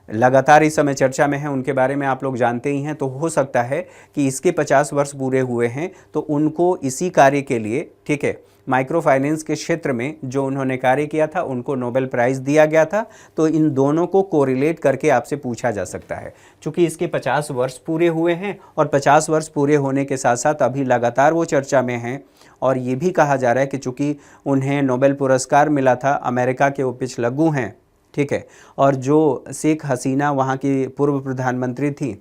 लगातार इस समय चर्चा में है, उनके बारे में आप लोग जानते ही हैं। तो हो सकता है कि इसके 50 वर्ष पूरे हुए हैं तो उनको इसी कार्य के लिए, ठीक है, माइक्रो फाइनेंस के क्षेत्र में जो उन्होंने कार्य किया था उनको नोबेल प्राइज़ दिया गया था। तो इन दोनों को कोरिलेट करके आपसे पूछा जा सकता है। चूँकि इसके 50 वर्ष पूरे हुए हैं और 50 वर्ष पूरे होने के साथ साथ अभी लगातार वो चर्चा में हैं। और ये भी कहा जा रहा है कि चूँकि उन्हें नोबेल पुरस्कार मिला था, अमेरिका के वो पिछलग्गू हैं, ठीक है, और जो शेख हसीना वहाँ की पूर्व प्रधानमंत्री थी,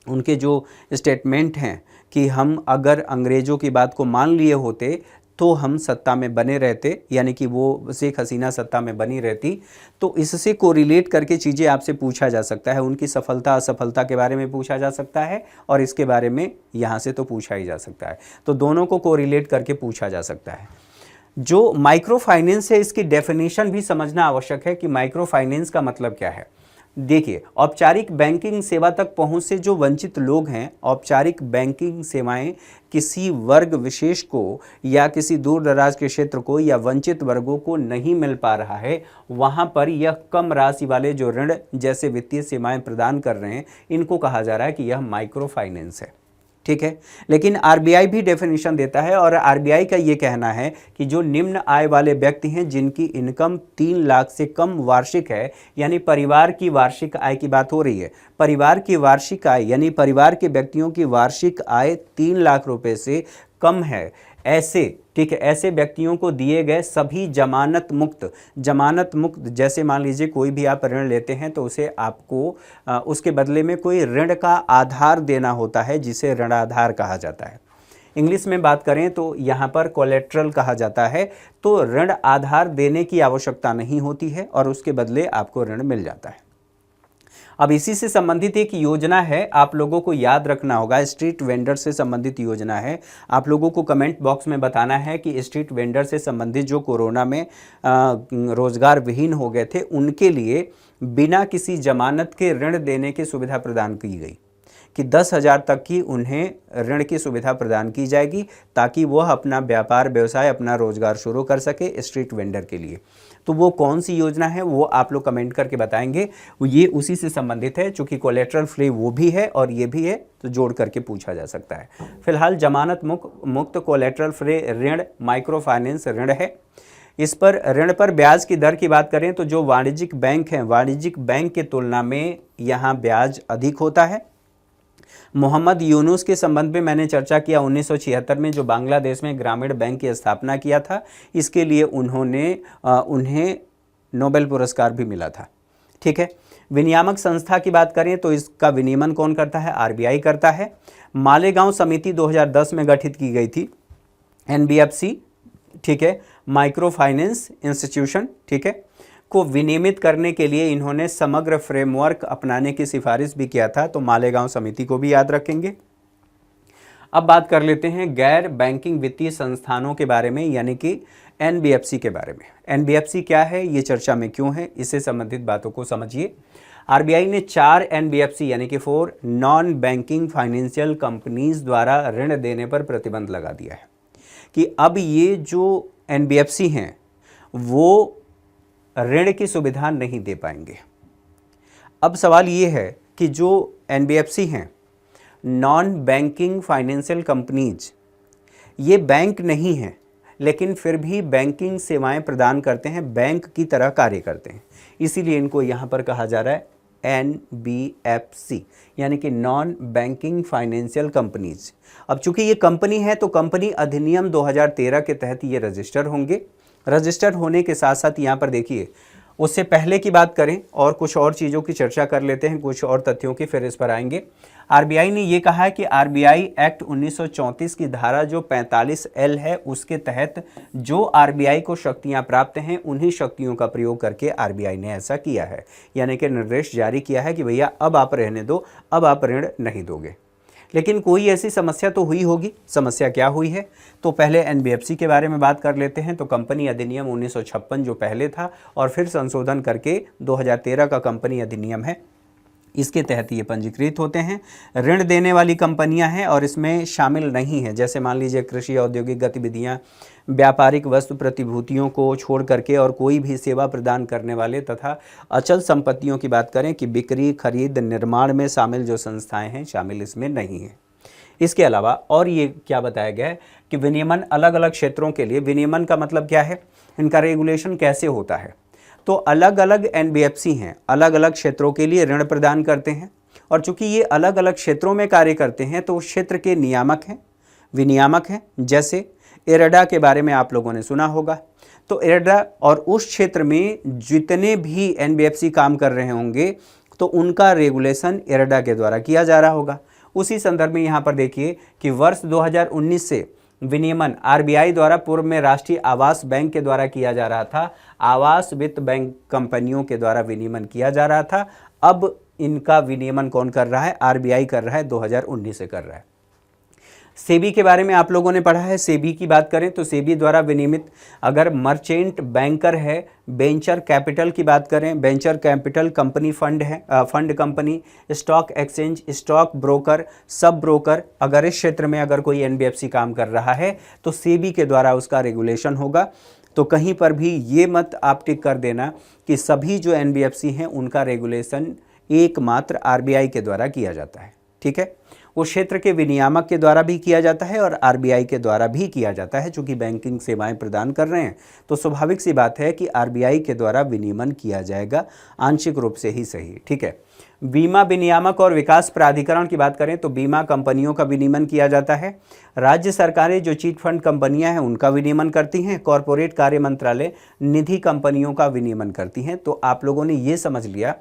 उनके जो स्टेटमेंट हैं कि हम अगर अंग्रेज़ों की बात को मान लिए होते तो हम सत्ता में बने रहते, यानी कि वो शेख हसीना सत्ता में बनी रहती। तो इससे कोरिलेट करके चीज़ें आपसे पूछा जा सकता है, उनकी सफलता असफलता के बारे में पूछा जा सकता है और इसके बारे में यहाँ से तो पूछा ही जा सकता है। तो दोनों को कोरिलेट करके पूछा जा सकता है। जो माइक्रो फाइनेंस है, इसकी डेफिनेशन भी समझना आवश्यक है कि माइक्रो फाइनेंस का मतलब क्या है। देखिए, औपचारिक बैंकिंग सेवा तक पहुंच से जो वंचित लोग हैं, औपचारिक बैंकिंग सेवाएं किसी वर्ग विशेष को या किसी दूर दराज के क्षेत्र को या वंचित वर्गों को नहीं मिल पा रहा है, वहां पर यह कम राशि वाले जो ऋण जैसे वित्तीय सेवाएं प्रदान कर रहे हैं, इनको कहा जा रहा है कि यह माइक्रो फाइनेंस है, ठीक है। लेकिन आरबीआई भी डेफिनेशन देता है और आरबीआई का ये कहना है कि जो निम्न आय वाले व्यक्ति हैं जिनकी इनकम 3 लाख से कम वार्षिक है, यानी परिवार की वार्षिक आय की बात हो रही है, परिवार की वार्षिक आय यानी परिवार के व्यक्तियों की वार्षिक आय 3 लाख रुपए से कम है, ऐसे, ठीक है, ऐसे व्यक्तियों को दिए गए सभी जमानत मुक्त, जैसे मान लीजिए कोई भी आप ऋण लेते हैं तो उसे आपको उसके बदले में कोई ऋण का आधार देना होता है, जिसे ऋण आधार कहा जाता है। इंग्लिश में बात करें तो यहाँ पर कोलेट्रल कहा जाता है। तो ऋण आधार देने की आवश्यकता नहीं होती है और उसके बदले आपको ऋण मिल जाता है। अब इसी से संबंधित एक योजना है, आप लोगों को याद रखना होगा, स्ट्रीट वेंडर से संबंधित योजना है। आप लोगों को कमेंट बॉक्स में बताना है कि स्ट्रीट वेंडर से संबंधित जो कोरोना में रोजगार विहीन हो गए थे, उनके लिए बिना किसी जमानत के ऋण देने की सुविधा प्रदान की गई कि 10,000 तक की उन्हें ऋण की सुविधा प्रदान की जाएगी, ताकि वह अपना व्यापार व्यवसाय, अपना रोजगार शुरू कर सके स्ट्रीट वेंडर के लिए। तो वो कौन सी योजना है वो आप लोग कमेंट करके बताएंगे। ये उसी से संबंधित है, चूंकि कोलेट्रल फ्री वो भी है और ये भी है, तो जोड़ करके पूछा जा सकता है। फिलहाल जमानत मुक्त कोलेट्रल फ्री ऋण माइक्रो फाइनेंस ऋण है। इस पर ऋण पर ब्याज की दर की बात करें तो जो वाणिज्यिक बैंक हैं, वाणिज्यिक बैंक की तुलना में यहाँ ब्याज अधिक होता है। मोहम्मद यूनुस के संबंध में मैंने चर्चा किया, 1976 में जो बांग्लादेश में ग्रामीण बैंक की स्थापना किया था, इसके लिए उन्हें नोबेल पुरस्कार भी मिला था, ठीक है। विनियामक संस्था की बात करें तो इसका विनियमन कौन करता है? आरबीआई करता है। मालेगांव समिति 2010 में गठित की गई थी, एनबीएफसी, ठीक है, माइक्रो फाइनेंस इंस्टीट्यूशन, ठीक है, को विनियमित करने के लिए इन्होंने समग्र फ्रेमवर्क अपनाने की सिफारिश भी किया था। तो मालेगांव समिति को भी याद रखेंगे। अब बात कर लेते हैं गैर बैंकिंग वित्तीय संस्थानों के बारे में, यानी कि एनबीएफसी के बारे में। एनबीएफसी क्या है, ये चर्चा में क्यों है, इससे संबंधित बातों को समझिए। आरबीआई ने 4 एनबीएफसी यानी कि 4 नॉन बैंकिंग फाइनेंशियल कंपनीज द्वारा ऋण देने पर प्रतिबंध लगा दिया है कि अब ये जो एनबीएफसी हैं वो ऋण की सुविधा नहीं दे पाएंगे। अब सवाल ये है कि जो एनबीएफसी हैं, नॉन बैंकिंग फाइनेंशियल कंपनीज, ये बैंक नहीं हैं लेकिन फिर भी बैंकिंग सेवाएं प्रदान करते हैं, बैंक की तरह कार्य करते हैं, इसीलिए इनको यहाँ पर कहा जा रहा है एनबीएफसी, यानी कि नॉन बैंकिंग फाइनेंशियल कंपनीज। अब चूंकि ये कंपनी है तो कंपनी अधिनियम 2013 के तहत ये रजिस्टर होंगे। रजिस्टर होने के साथ साथ यहाँ पर देखिए, उससे पहले की बात करें और कुछ और चीज़ों की चर्चा कर लेते हैं, कुछ और तथ्यों की, फिर इस पर आएंगे। आरबीआई ने ये कहा है कि आरबीआई एक्ट 1934 की धारा जो 45L है, उसके तहत जो आरबीआई को शक्तियां प्राप्त हैं, उन्हीं शक्तियों का प्रयोग करके आरबीआई ने ऐसा किया है, यानी कि निर्देश जारी किया है कि भैया अब आप रहने दो, अब आप ऋण नहीं दोगे। लेकिन कोई ऐसी समस्या तो हुई होगी। समस्या क्या हुई है? तो पहले एनबीएफसी के बारे में बात कर लेते हैं। तो कंपनी अधिनियम 1956 जो पहले था और फिर संशोधन करके 2013 का कंपनी अधिनियम है, इसके तहत ये पंजीकृत होते हैं। ऋण देने वाली कंपनियां हैं और इसमें शामिल नहीं है, जैसे मान लीजिए कृषि औद्योगिक गतिविधियां, व्यापारिक वस्तु प्रतिभूतियों को छोड़ करके और कोई भी सेवा प्रदान करने वाले तथा अचल संपत्तियों की बात करें कि बिक्री, खरीद, निर्माण में शामिल जो संस्थाएं हैं, शामिल इसमें नहीं है। इसके अलावा और ये क्या बताया गया है कि विनियमन अलग अलग क्षेत्रों के लिए, विनियमन का मतलब क्या है, इनका रेगुलेशन कैसे होता है। तो अलग अलग एनबीएफसी हैं, अलग अलग क्षेत्रों के लिए ऋण प्रदान करते हैं और चूंकि ये अलग अलग क्षेत्रों में कार्य करते हैं तो उस क्षेत्र के नियामक हैं, विनियामक हैं। जैसे इरडा के बारे में आप लोगों ने सुना होगा। तो इरडा और उस क्षेत्र में जितने भी एनबीएफसी काम कर रहे होंगे तो उनका रेगुलेशन इरडा के द्वारा किया जा रहा होगा। उसी संदर्भ में यहाँ पर देखिए कि वर्ष 2019 से विनियमन आरबीआई द्वारा पूर्व में राष्ट्रीय आवास बैंक के द्वारा किया जा रहा था, आवास वित्त बैंक कंपनियों के द्वारा विनियमन किया जा रहा था। अब इनका विनियमन कौन कर रहा है? आरबीआई कर रहा है, 2019 से कर रहा है। सेबी के बारे में आप लोगों ने पढ़ा है। सेबी की बात करें तो सेबी द्वारा विनियमित अगर मर्चेंट बैंकर है, वेंचर कैपिटल की बात करें, वेंचर कैपिटल कंपनी फंड है, fund company, stock exchange, stock broker, sub broker, अगर इस क्षेत्र में अगर कोई एनबीएफसी काम कर रहा है तो सेबी के द्वारा उसका रेगुलेशन होगा। तो कहीं पर भी ये मत आप टिक कर देना कि सभी जो एनबीएफसी हैं उनका रेगुलेशन एकमात्र आरबीआई के द्वारा किया जाता है, ठीक है। उस क्षेत्र के विनियामक के द्वारा भी किया जाता है और आरबीआई के द्वारा भी किया जाता है। चूंकि बैंकिंग सेवाएं प्रदान कर रहे हैं तो स्वाभाविक सी बात है कि आरबीआई के द्वारा विनियमन किया जाएगा, आंशिक रूप से ही सही। ठीक है। बीमा विनियामक और विकास प्राधिकरण की बात करें तो बीमा कंपनियों का विनियमन किया जाता है। राज्य सरकारें जो चिट फंड कंपनियां हैं उनका विनियमन करती हैं। कॉरपोरेट कार्य मंत्रालय निधि कंपनियों का विनियमन करती हैं। तो आप लोगों ने ये समझ लिया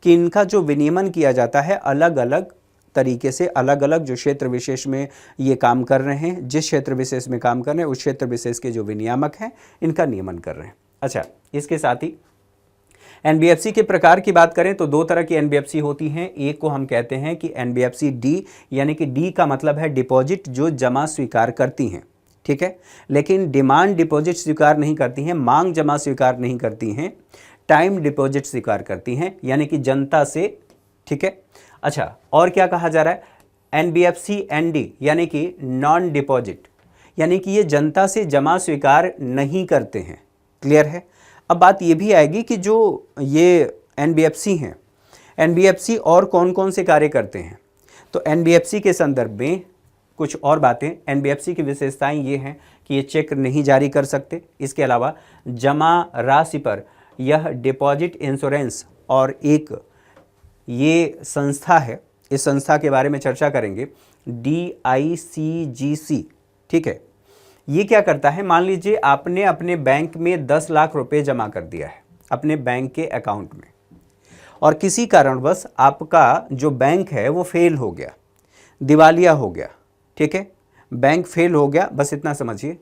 कि इनका जो विनियमन किया जाता है अलग अलग तरीके से, अलग अलग जो क्षेत्र विशेष में ये काम कर रहे हैं, जिस क्षेत्र विशेष में काम कर रहे हैं उस क्षेत्र विशेष के जो विनियामक हैं इनका नियमन कर रहे हैं। अच्छा, इसके साथ ही एनबीएफसी के प्रकार की बात करें तो दो तरह की एनबीएफसी होती हैं। एक को हम कहते हैं कि एनबीएफसी डी, यानी कि डी का मतलब है डिपॉजिट, जो जमा स्वीकार करती हैं। ठीक है। लेकिन डिमांड डिपॉजिट स्वीकार नहीं करती हैं, मांग जमा स्वीकार नहीं करती हैं, टाइम डिपॉजिट स्वीकार करती हैं, यानी कि जनता से। ठीक है। अच्छा, और क्या कहा जा रहा है? एनबीएफसी एनडी यानी कि नॉन डिपॉजिट, यानी कि ये जनता से जमा स्वीकार नहीं करते हैं। क्लियर है। अब बात ये भी आएगी कि जो ये एनबीएफसी हैं, एनबीएफसी और कौन कौन से कार्य करते हैं। तो एनबीएफसी के संदर्भ में कुछ और बातें, एनबीएफसी की विशेषताएं ये हैं कि ये चेक नहीं जारी कर सकते। इसके अलावा जमा राशि पर यह डिपॉजिट इंश्योरेंस और एक ये संस्था है, इस संस्था के बारे में चर्चा करेंगे, DICGC। ठीक है। ये क्या करता है? मान लीजिए आपने अपने बैंक में 10 लाख रुपए जमा कर दिया है अपने बैंक के अकाउंट में, और किसी कारणवश आपका जो बैंक है वो फेल हो गया, दिवालिया हो गया। ठीक है। बैंक फेल हो गया, बस इतना समझिए।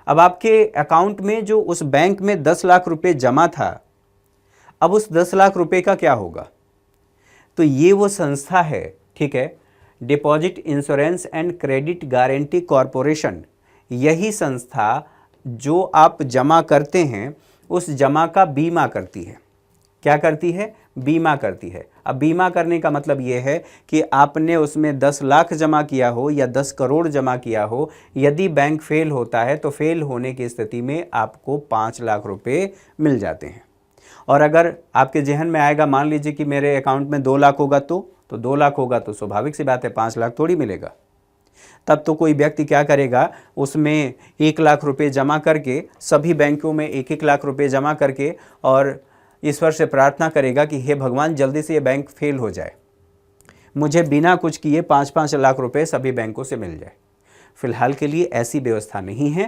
अब आपके अकाउंट में जो उस बैंक में 10 लाख रुपए जमा था, अब उस 10 लाख रुपए का क्या होगा? तो ये वो संस्था है, ठीक है, deposit insurance and credit guarantee corporation. यही संस्था जो आप जमा करते हैं उस जमा का बीमा करती है। क्या करती है? बीमा करती है। अब बीमा करने का मतलब ये है कि आपने उसमें 10 लाख जमा किया हो या 10 करोड़ जमा किया हो, यदि बैंक फेल होता है तो फेल होने की स्थिति में आपको 5 लाख रुपए मिल जाते हैं। और अगर आपके जहन में आएगा, मान लीजिए कि मेरे अकाउंट में 2 लाख होगा तो 2 लाख होगा तो स्वाभाविक सी बात है 5 लाख थोड़ी मिलेगा। तब तो कोई व्यक्ति क्या करेगा, उसमें 1 लाख रुपए जमा करके, सभी बैंकों में 1-1 लाख रुपए जमा करके, और ईश्वर से प्रार्थना करेगा कि हे भगवान जल्दी से ये बैंक फेल हो जाए, मुझे बिना कुछ किए 5-5 लाख रुपए सभी बैंकों से मिल जाए। फिलहाल के लिए ऐसी व्यवस्था नहीं है।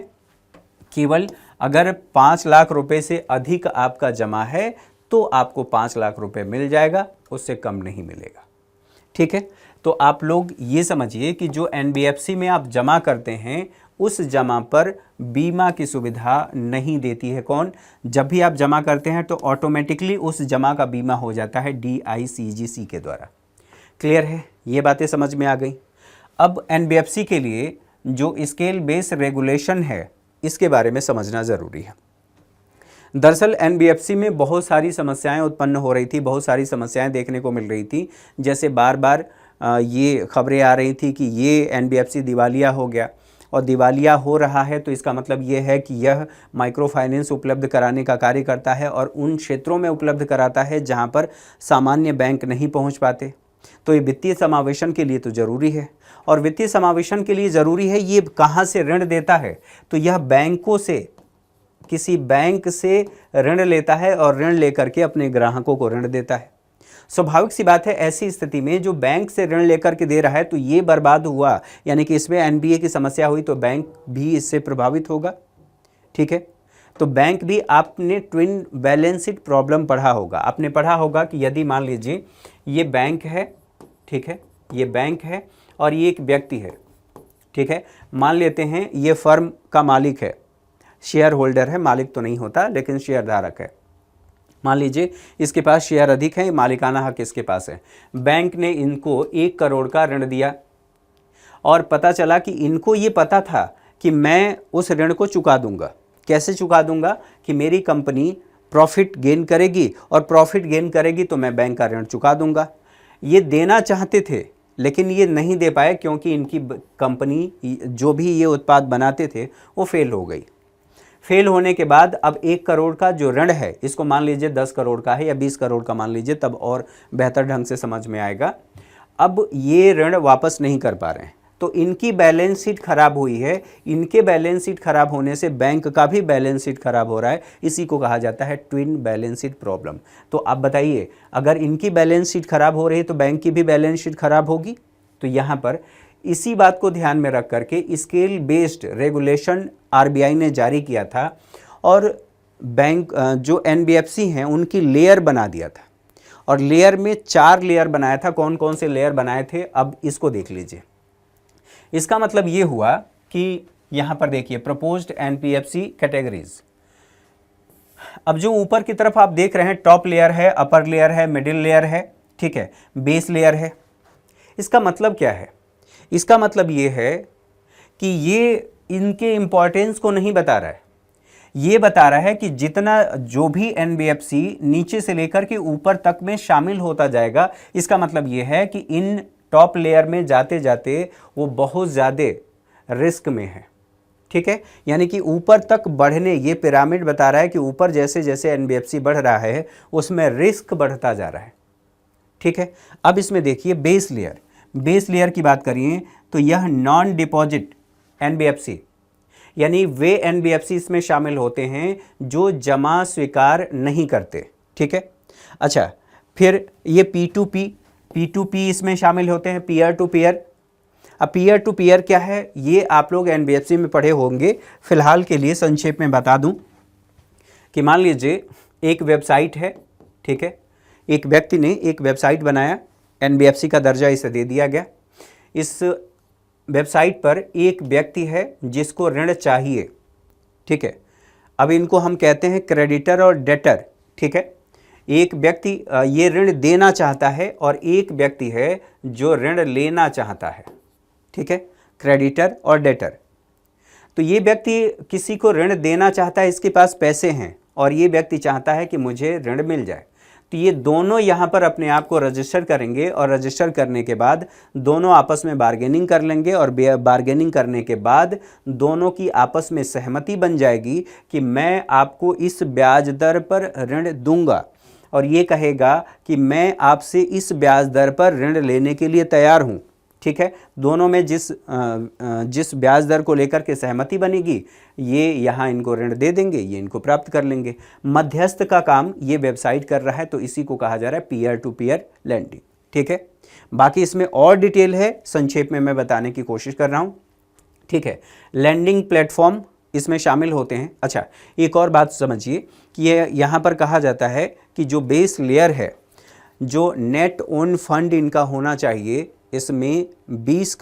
केवल अगर 5 लाख रुपए से अधिक आपका जमा है तो आपको 5 लाख रुपए मिल जाएगा, उससे कम नहीं मिलेगा। ठीक है। तो आप लोग ये समझिए कि जो एनबीएफसी में आप जमा करते हैं उस जमा पर बीमा की सुविधा नहीं देती है। कौन? जब भी आप जमा करते हैं तो ऑटोमेटिकली उस जमा का बीमा हो जाता है DICGC के द्वारा। क्लियर है? ये बातें समझ में आ गई। अब एनबीएफसी के लिए जो स्केल बेस रेगुलेशन है इसके बारे में समझना ज़रूरी है। दरअसल एनबीएफसी में बहुत सारी समस्याएं उत्पन्न हो रही थी, बहुत सारी समस्याएं देखने को मिल रही थी। जैसे बार बार ये खबरें आ रही थी कि ये एनबीएफसी दिवालिया हो गया, और दिवालिया हो रहा है तो इसका मतलब ये है कि यह माइक्रो फाइनेंस उपलब्ध कराने का कार्य करता है और उन क्षेत्रों में उपलब्ध कराता है जहां पर सामान्य बैंक नहीं पहुंच पाते। तो ये वित्तीय समावेशन के लिए तो ज़रूरी है, और वित्तीय समावेशन के लिए ज़रूरी है ये कहाँ से ऋण देता है, तो यह बैंकों से, किसी बैंक से ऋण लेता है और ऋण लेकर के अपने ग्राहकों को ऋण देता है। स्वाभाविक सी बात है, ऐसी स्थिति में जो बैंक से ऋण लेकर के दे रहा है तो ये बर्बाद हुआ, यानी कि इसमें एनपीए की समस्या हुई तो बैंक भी इससे प्रभावित होगा। ठीक है। तो बैंक भी, आपने ट्विन बैलेंस शीट प्रॉब्लम पढ़ा होगा, आपने पढ़ा होगा कि यदि मान लीजिए ये बैंक है, ठीक है, ये बैंक है और ये एक व्यक्ति है, ठीक है, मान लेते हैं ये फर्म का मालिक है, शेयर होल्डर है, मालिक तो नहीं होता लेकिन शेयर धारक है। मान लीजिए इसके पास शेयर अधिक है, मालिकाना हक इसके पास है। बैंक ने इनको 1 करोड़ का ऋण दिया और पता चला कि इनको ये पता था कि मैं उस ऋण को चुका दूंगा। कैसे चुका दूंगा? कि मेरी कंपनी प्रॉफिट गेन करेगी और प्रॉफिट गेन करेगी तो मैं बैंक का ऋण चुका दूंगा। ये देना चाहते थे लेकिन ये नहीं दे पाए क्योंकि इनकी कंपनी जो भी ये उत्पाद बनाते थे वो फेल हो गई। फेल होने के बाद अब 1 करोड़ का जो ऋण है, इसको मान लीजिए 10 करोड़ का है या 20 करोड़ का मान लीजिए, तब और बेहतर ढंग से समझ में आएगा। अब ये ऋण वापस नहीं कर पा रहे हैं, तो इनकी बैलेंस शीट खराब हुई है। इनके बैलेंस शीट खराब होने से बैंक का भी बैलेंस शीट खराब हो रहा है। इसी को कहा जाता है ट्विन बैलेंस शीट प्रॉब्लम। तो आप बताइए, अगर इनकी बैलेंस शीट खराब हो रही है तो बैंक की भी बैलेंस शीट खराब होगी। तो यहाँ पर इसी बात को ध्यान में रख करके स्केल बेस्ड रेगुलेशन आरबीआई ने जारी किया था और बैंक जो एनबीएफसी हैं उनकी लेयर बना दिया था, और लेयर में 4 लेयर बनाया था। कौन कौन से लेयर बनाए थे, अब इसको देख लीजिए। इसका मतलब ये हुआ कि यहाँ पर देखिए प्रपोज्ड एनबीएफसी कैटेगरीज। अब जो ऊपर की तरफ आप देख रहे हैं, टॉप लेयर है, अपर लेयर है, मिडिल लेयर है, ठीक है, बेस लेयर है। इसका मतलब क्या है? इसका मतलब ये है कि ये इनके इंपॉर्टेंस को नहीं बता रहा है। ये बता रहा है कि जितना जो भी एनबीएफसी नीचे से लेकर के ऊपर तक में शामिल होता जाएगा, इसका मतलब ये है कि इन टॉप लेयर में जाते जाते वो बहुत ज़्यादा रिस्क में है, ठीक है। यानी कि ऊपर तक बढ़ने, ये पिरामिड बता रहा है कि ऊपर जैसे जैसे एनबीएफसी बढ़ रहा है उसमें रिस्क बढ़ता जा रहा है, ठीक है। अब इसमें देखिए बेस लेयर, बेस लेयर की बात करिए तो यह नॉन डिपॉजिट एनबीएफसी, यानी वे एनबीएफसी इसमें शामिल होते हैं जो जमा स्वीकार नहीं करते, ठीक है। अच्छा, फिर ये P2P इसमें शामिल होते हैं, पीयर टू पीयर। अब पीयर टू पीयर क्या है, ये आप लोग एनबीएफसी में पढ़े होंगे। फिलहाल के लिए संक्षेप में बता दूं कि मान लीजिए एक वेबसाइट है, ठीक है, एक व्यक्ति ने एक वेबसाइट बनाया, एनबीएफसी का दर्जा इसे दे दिया गया। इस वेबसाइट पर एक व्यक्ति है जिसको ऋण चाहिए, ठीक है। अब इनको हम कहते हैं क्रेडिटर और डेटर, ठीक है। एक व्यक्ति ये ऋण देना चाहता है और एक व्यक्ति है जो ऋण लेना चाहता है, ठीक है, क्रेडिटर और डेटर। तो ये व्यक्ति किसी को ऋण देना चाहता है, इसके पास पैसे हैं, और ये व्यक्ति चाहता है कि मुझे ऋण मिल जाए। तो ये दोनों यहाँ पर अपने आप को रजिस्टर करेंगे, और रजिस्टर करने के बाद दोनों आपस में बार्गेनिंग कर लेंगे, और बार्गेनिंग करने के बाद दोनों की आपस में सहमति बन जाएगी कि मैं आपको इस ब्याज दर पर ऋण दूंगा, और ये कहेगा कि मैं आपसे इस ब्याज दर पर ऋण लेने के लिए तैयार हूँ, ठीक है। दोनों में जिस ब्याज दर को लेकर के सहमति बनेगी, ये यहाँ इनको ऋण दे देंगे, ये इनको प्राप्त कर लेंगे। मध्यस्थ का काम ये वेबसाइट कर रहा है, तो इसी को कहा जा रहा है पीयर टू पीयर लैंडिंग, ठीक है। बाकी इसमें और डिटेल है, संक्षेप में मैं बताने की कोशिश कर रहा हूँ, ठीक है। लैंडिंग प्लेटफॉर्म इसमें शामिल होते हैं। अच्छा, एक और बात समझिए कि ये यहाँ पर कहा जाता है कि जो बेस लेयर है, जो नेट ओन फंड इनका होना चाहिए, इसमें 20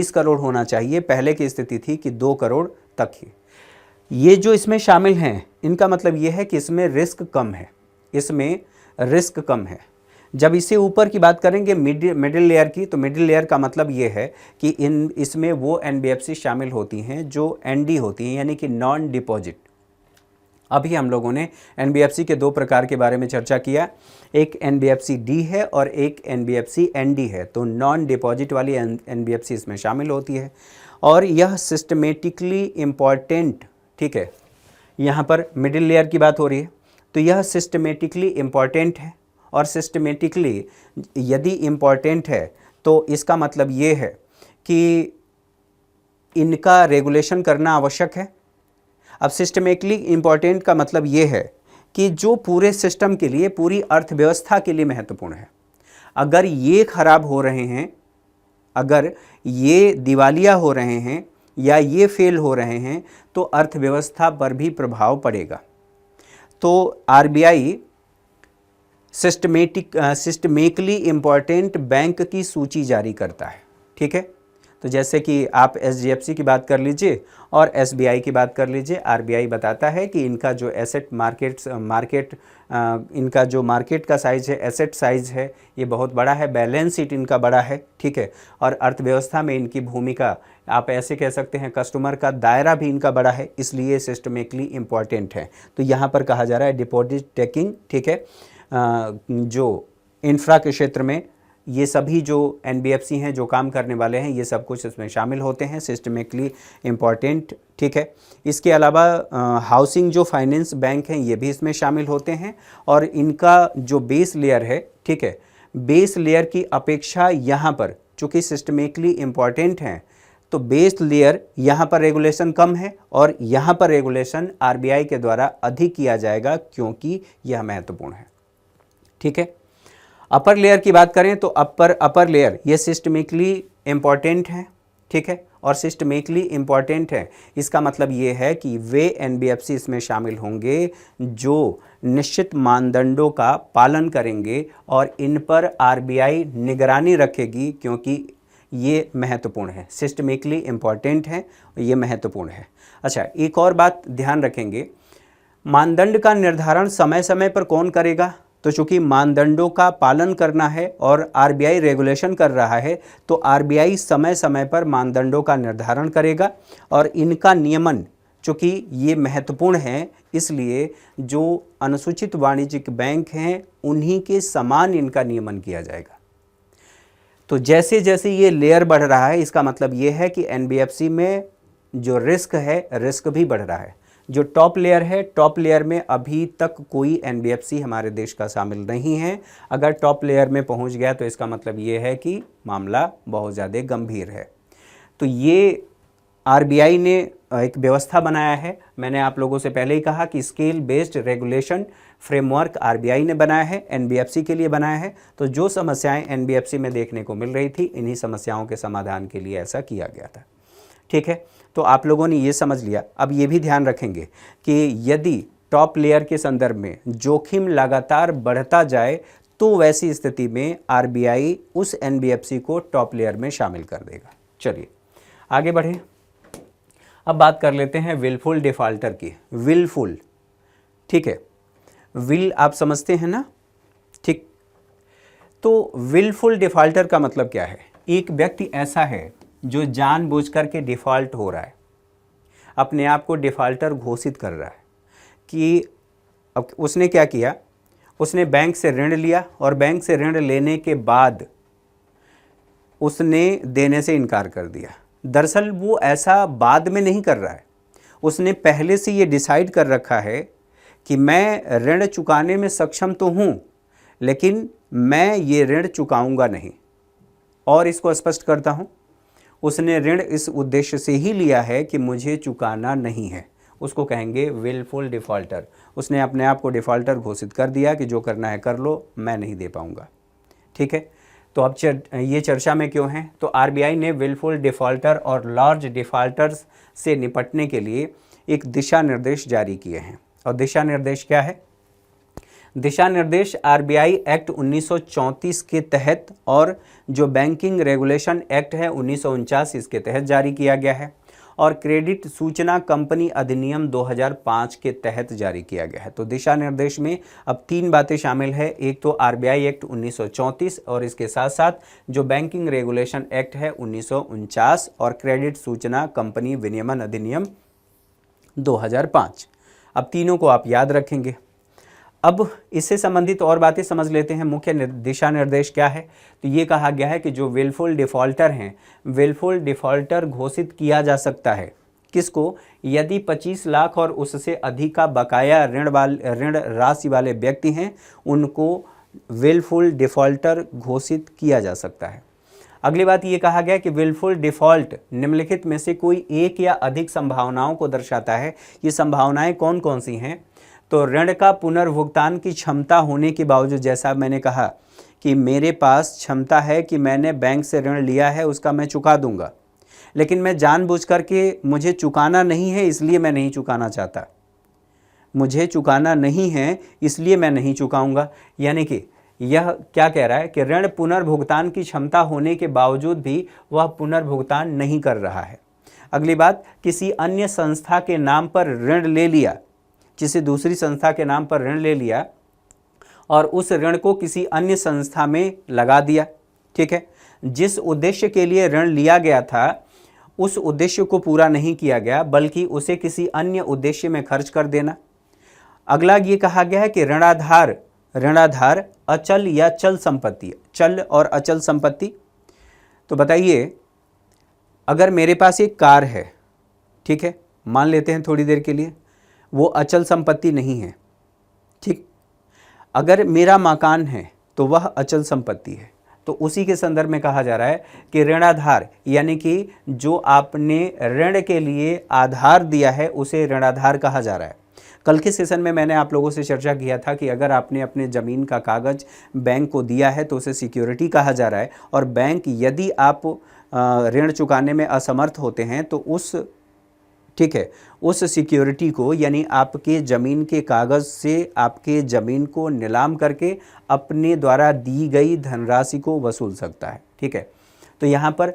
करोड़ होना चाहिए। पहले की स्थिति थी कि 2 करोड़ तक ही। ये जो इसमें शामिल हैं, इनका मतलब ये है कि इसमें रिस्क कम है, इसमें रिस्क कम है। जब इससे ऊपर की बात करेंगे मिडिल लेयर की, तो मिडिल लेयर का मतलब ये है कि इसमें वो एनबीएफसी शामिल होती हैं जो एनडी होती हैं, यानी कि नॉन डिपॉजिट। अभी हम लोगों ने एनबीएफसी के 2 प्रकार के बारे में चर्चा किया, एक एनबीएफसी डी है और एक एनबीएफसी एनडी है। तो नॉन डिपॉजिट वाली एनबीएफसी इसमें शामिल होती है, और यह सिस्टमेटिकली इम्पॉर्टेंट, ठीक है। यहाँ पर मिडिल लेयर की बात हो रही है, तो यह सिस्टमेटिकली इम्पॉर्टेंट है, और सिस्टमेटिकली यदि इम्पॉर्टेंट है तो इसका मतलब ये है कि इनका रेगुलेशन करना आवश्यक है। अब सिस्टमेटिकली इम्पॉर्टेंट का मतलब ये है कि जो पूरे सिस्टम के लिए, पूरी अर्थव्यवस्था के लिए महत्वपूर्ण है। अगर ये खराब हो रहे हैं, अगर ये दिवालिया हो रहे हैं या ये फेल हो रहे हैं, तो अर्थव्यवस्था पर भी प्रभाव पड़ेगा। तो आरबीआई सिस्टमेटिकली इम्पॉर्टेंट बैंक की सूची जारी करता है, ठीक है। तो जैसे कि आप एचडीएफसी की बात कर लीजिए और एसबीआई की बात कर लीजिए, आरबीआई बताता है कि इनका जो इनका जो मार्केट का साइज़ है, एसेट साइज़ है, ये बहुत बड़ा है, बैलेंस शीट इनका बड़ा है, ठीक है, और अर्थव्यवस्था में इनकी भूमिका, आप ऐसे कह सकते हैं कस्टमर का दायरा भी इनका बड़ा है, इसलिए सिस्टमेटिकली इम्पॉर्टेंट है। तो यहाँ पर कहा जा रहा है डिपॉजिट टेकिंग, ठीक है, जो इंफ्रा के क्षेत्र में ये सभी जो एनबीएफसी हैं, जो काम करने वाले हैं, ये सब कुछ इसमें शामिल होते हैं, सिस्टमेटिकली इम्पॉर्टेंट, ठीक है। इसके अलावा हाउसिंग जो फाइनेंस बैंक हैं, ये भी इसमें शामिल होते हैं, और इनका जो बेस लेयर है, ठीक है, बेस लेयर की अपेक्षा यहाँ पर चूँकि सिस्टमिकली इम्पॉर्टेंट हैं, तो बेस लेयर यहाँ पर रेगुलेशन कम है और यहाँ पर रेगुलेशन आरबीआई के द्वारा अधिक किया जाएगा क्योंकि यह महत्वपूर्ण है। ठीक है, अपर लेयर की बात करें तो अपर लेयर ये सिस्टमिकली इम्पॉर्टेंट है। ठीक है, और सिस्टमिकली इम्पॉर्टेंट है इसका मतलब ये है कि वे एनबीएफसी इसमें शामिल होंगे जो निश्चित मानदंडों का पालन करेंगे और इन पर आरबीआई निगरानी रखेगी क्योंकि ये महत्वपूर्ण है, सिस्टमिकली इम्पॉर्टेंट है, ये महत्वपूर्ण है। अच्छा, एक और बात ध्यान रखेंगे, मानदंड का निर्धारण समय समय पर कौन करेगा? तो चूंकि मानदंडों का पालन करना है और आरबीआई रेगुलेशन कर रहा है, तो आरबीआई समय समय पर मानदंडों का निर्धारण करेगा और इनका नियमन, चूंकि ये महत्वपूर्ण है, इसलिए जो अनुसूचित वाणिज्यिक बैंक हैं उन्हीं के समान इनका नियमन किया जाएगा। तो जैसे जैसे ये लेयर बढ़ रहा है, इसका मतलब ये है कि एनबीएफसी में जो रिस्क है, रिस्क भी बढ़ रहा है। जो टॉप लेयर है, टॉप लेयर में अभी तक कोई एनबीएफसी हमारे देश का शामिल नहीं है। अगर टॉप लेयर में पहुंच गया तो इसका मतलब ये है कि मामला बहुत ज़्यादा गंभीर है। तो ये आरबीआई ने एक व्यवस्था बनाया है। मैंने आप लोगों से पहले ही कहा कि scale based regulation framework RBI ने बनाया है, एनबीएफसी के लिए बनाया है। तो जो समस्याएं एनबीएफसी में देखने को मिल रही थी, इन्हीं समस्याओं के समाधान के लिए ऐसा किया गया था। ठीक है, तो आप लोगों ने ये समझ लिया। अब ये भी ध्यान रखेंगे कि यदि टॉप लेयर के संदर्भ में जोखिम लगातार बढ़ता जाए तो वैसी स्थिति में आरबीआई उस एनबीएफसी को टॉप लेयर में शामिल कर देगा। चलिए आगे बढ़ें। अब बात कर लेते हैं विलफुल डिफॉल्टर की। विलफुल, ठीक है, विल आप समझते हैं ना? ठीक, तो विलफुल डिफॉल्टर का मतलब क्या है? एक व्यक्ति ऐसा है जो जानबूझकर के डिफ़ॉल्ट हो रहा है, अपने आप को डिफ़ॉल्टर घोषित कर रहा है कि अब उसने क्या किया, उसने बैंक से ऋण लिया और बैंक से ऋण लेने के बाद उसने देने से इनकार कर दिया। दरअसल वो ऐसा बाद में नहीं कर रहा है, उसने पहले से ये डिसाइड कर रखा है कि मैं ऋण चुकाने में सक्षम तो हूँ, लेकिन मैं ये ऋण चुकाऊंगा नहीं। और इसको स्पष्ट करता हूँ, उसने ऋण इस उद्देश्य से ही लिया है कि मुझे चुकाना नहीं है, उसको कहेंगे विलफुल डिफ़ॉल्टर। उसने अपने आप को डिफ़ॉल्टर घोषित कर दिया कि जो करना है कर लो, मैं नहीं दे पाऊंगा। ठीक है, तो अब ये चर्चा में क्यों है? तो आरबीआई ने विलफुल डिफ़ॉल्टर और लार्ज डिफ़ॉल्टर्स से निपटने के लिए एक दिशा निर्देश जारी किए हैं। और दिशा निर्देश क्या है? दिशा निर्देश आरबीआई एक्ट 1934 के तहत और जो बैंकिंग रेगुलेशन एक्ट है 1949 इसके तहत जारी किया गया है और क्रेडिट सूचना कंपनी अधिनियम 2005 के तहत जारी किया गया है। तो दिशा निर्देश में अब 3 बातें शामिल है। एक तो आरबीआई एक्ट 1934 और इसके साथ साथ जो बैंकिंग रेगुलेशन एक्ट है 1949 और क्रेडिट सूचना कंपनी विनियमन अधिनियम 2005। अब तीनों को आप याद रखेंगे। अब इससे संबंधित और बातें समझ लेते हैं। मुख्य दिशा निर्देश क्या है? तो ये कहा गया है कि जो विलफुल डिफ़ॉल्टर हैं, विलफुल डिफ़ॉल्टर घोषित किया जा सकता है। किसको? यदि 25 लाख और उससे अधिक का बकाया ऋण राशि वाले व्यक्ति हैं, उनको विलफुल डिफ़ॉल्टर घोषित किया जा सकता है। अगली बात ये कहा गया कि विलफुल डिफ़ॉल्ट निम्नलिखित में से कोई एक या अधिक संभावनाओं को दर्शाता है। ये संभावनाएं कौन कौन सी हैं? तो ऋण का पुनर्भुगतान की क्षमता होने के बावजूद, जैसा मैंने कहा कि मेरे पास क्षमता है कि मैंने बैंक से ऋण लिया है, उसका मैं चुका दूंगा, लेकिन मैं जानबूझकर के मुझे चुकाना नहीं है इसलिए मैं नहीं चुकाना चाहता, मुझे चुकाना नहीं है इसलिए मैं नहीं चुकाऊंगा। यानी कि यह क्या कह रहा है कि ऋण पुनर्भुगतान की क्षमता होने के बावजूद भी वह पुनर्भुगतान नहीं कर रहा है। अगली बात, किसी अन्य संस्था के नाम पर ऋण ले लिया, किसी दूसरी संस्था के नाम पर ऋण ले लिया और उस ऋण को किसी अन्य संस्था में लगा दिया। ठीक है, जिस उद्देश्य के लिए ऋण लिया गया था उस उद्देश्य को पूरा नहीं किया गया, बल्कि उसे किसी अन्य उद्देश्य में खर्च कर देना। अगला ये कहा गया है कि ऋणाधार अचल या चल संपत्ति, चल और अचल संपत्ति। तो बताइए, अगर मेरे पास एक कार है, ठीक है, मान लेते हैं थोड़ी देर के लिए, वो अचल संपत्ति नहीं है। ठीक, अगर मेरा मकान है तो वह अचल संपत्ति है। तो उसी के संदर्भ में कहा जा रहा है कि ऋणाधार यानी कि जो आपने ऋण के लिए आधार दिया है उसे ऋणाधार कहा जा रहा है। कल के सेशन में मैंने आप लोगों से चर्चा किया था कि अगर आपने अपने ज़मीन का कागज़ बैंक को दिया है तो उसे सिक्योरिटी कहा जा रहा है, और बैंक यदि आप ऋण चुकाने में असमर्थ होते हैं तो उस सिक्योरिटी को यानी आपके ज़मीन के कागज़ से आपके ज़मीन को नीलाम करके अपने द्वारा दी गई धनराशि को वसूल सकता है। ठीक है, तो यहाँ पर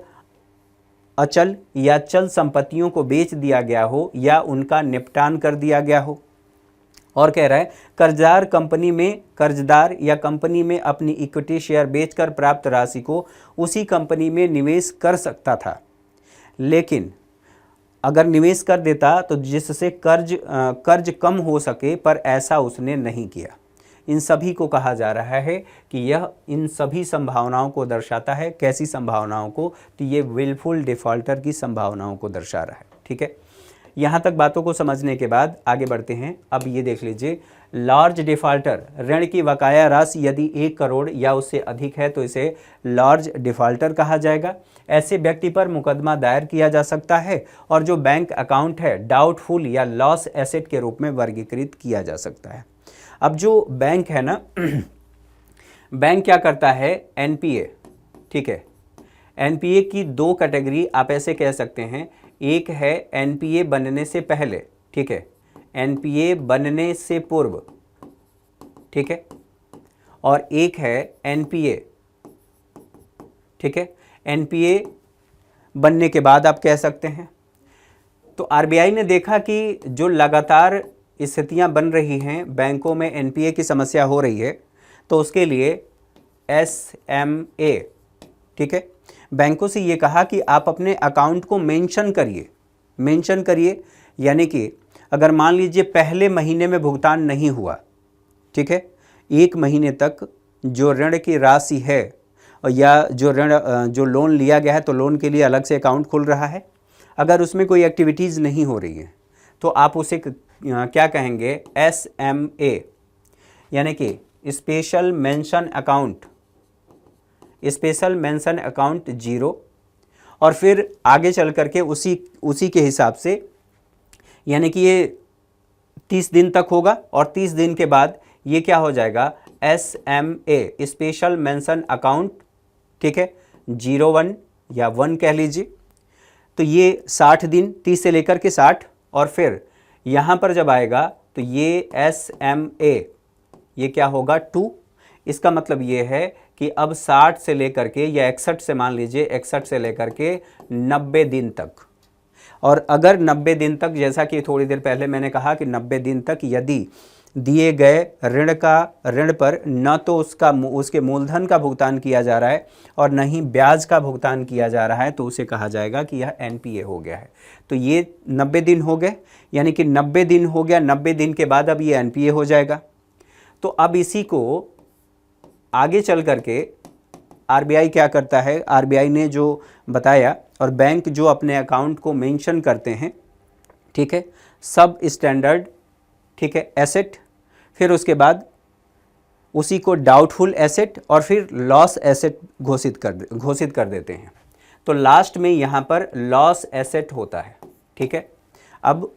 अचल या चल संपत्तियों को बेच दिया गया हो या उनका निपटान कर दिया गया हो। और कह रहा है कर्जदार या कंपनी में अपनी इक्विटी शेयर बेचकर प्राप्त राशि को उसी कंपनी में निवेश कर सकता था, लेकिन अगर निवेश कर देता तो जिससे कर्ज कम हो सके, पर ऐसा उसने नहीं किया। इन सभी को कहा जा रहा है कि यह इन सभी संभावनाओं को दर्शाता है। कैसी संभावनाओं को? तो ये विलफुल डिफ़ॉल्टर की संभावनाओं को दर्शा रहा है। ठीक है, यहाँ तक बातों को समझने के बाद आगे बढ़ते हैं। अब ये देख लीजिए, लार्ज डिफ़ॉल्टर, ऋण की बकाया राशि यदि 1 करोड़ या उससे अधिक है तो इसे लार्ज डिफ़ॉल्टर कहा जाएगा। ऐसे व्यक्ति पर मुकदमा दायर किया जा सकता है और जो बैंक अकाउंट है डाउटफुल या लॉस एसेट के रूप में वर्गीकृत किया जा सकता है। अब जो बैंक है ना, बैंक क्या करता है? एनपीए। ठीक है, एनपीए की 2 कैटेगरी आप ऐसे कह सकते हैं। एक है एनपीए बनने से पहले, ठीक है, एनपीए बनने से पूर्व, ठीक है, और एक है एनपीए, ठीक है, एनपीए बनने के बाद आप कह सकते हैं। तो आरबीआई ने देखा कि जो लगातार स्थितियां बन रही हैं, बैंकों में एनपीए की समस्या हो रही है, तो उसके लिए एसएमए, ठीक है, बैंकों से ये कहा कि आप अपने अकाउंट को मेंशन करिए, यानी कि अगर मान लीजिए पहले महीने में भुगतान नहीं हुआ, ठीक है, 1 महीने तक जो ऋण की राशि है या जो लोन लिया गया है तो लोन के लिए अलग से अकाउंट खुल रहा है, अगर उसमें कोई एक्टिविटीज़ नहीं हो रही है तो आप उसे क्या कहेंगे? एसएमए, यानी कि स्पेशल मेंशन अकाउंट 0। और फिर आगे चल करके उसी के हिसाब से, यानी कि ये 30 दिन तक होगा और 30 दिन के बाद ये क्या हो जाएगा? एसएमए, स्पेशल मेंशन अकाउंट, ठीक है, 01 या 1 कह लीजिए। तो ये 60 दिन, 30 से लेकर के 60, और फिर यहाँ पर जब आएगा तो ये एसएमए ये क्या होगा? 2। इसका मतलब ये है कि अब 60 से लेकर के या 61 से, मान लीजिए 61 से लेकर के 90 दिन तक, और अगर 90 दिन तक, जैसा कि थोड़ी देर पहले मैंने कहा कि 90 दिन तक यदि दिए गए ऋण पर न तो उसके मूलधन का भुगतान किया जा रहा है और न ही ब्याज का भुगतान किया जा रहा है, तो उसे कहा जाएगा कि यह एनपीए हो गया है। तो ये 90 दिन हो गए, यानी कि 90 दिन हो गया, 90 दिन के बाद अब ये एनपीए हो जाएगा। तो अब इसी को आगे चल करके आरबीआई क्या करता है? आरबीआई ने जो बताया, और बैंक जो अपने अकाउंट को मेंशन करते हैं, ठीक है, सब स्टैंडर्ड, ठीक है, एसेट, फिर उसके बाद उसी को डाउटफुल एसेट और फिर लॉस एसेट घोषित कर देते हैं। तो लास्ट में यहाँ पर लॉस एसेट होता है। ठीक है, अब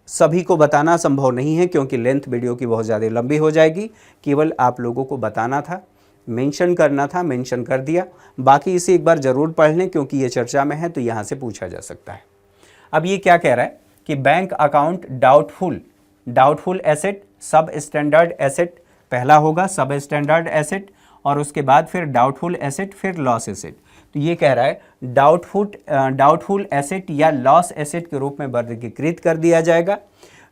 सभी को बताना संभव नहीं है क्योंकि लेंथ वीडियो की बहुत ज़्यादा लंबी हो जाएगी। केवल आप लोगों को बताना था, मेंशन करना था, मेंशन कर दिया। बाकी इसे एक बार ज़रूर पढ़ लें क्योंकि ये चर्चा में है तो यहाँ से पूछा जा सकता है। अब ये क्या कह रहा है कि बैंक अकाउंट डाउटफुल एसेट, सब स्टैंडर्ड एसेट पहला होगा, सब स्टैंडर्ड एसेट, और उसके बाद फिर डाउटफुल एसेट, फिर लॉस एसेट। तो ये कह रहा है डाउटफुल एसेट या लॉस एसेट के रूप में वर्गीकृत कर दिया जाएगा।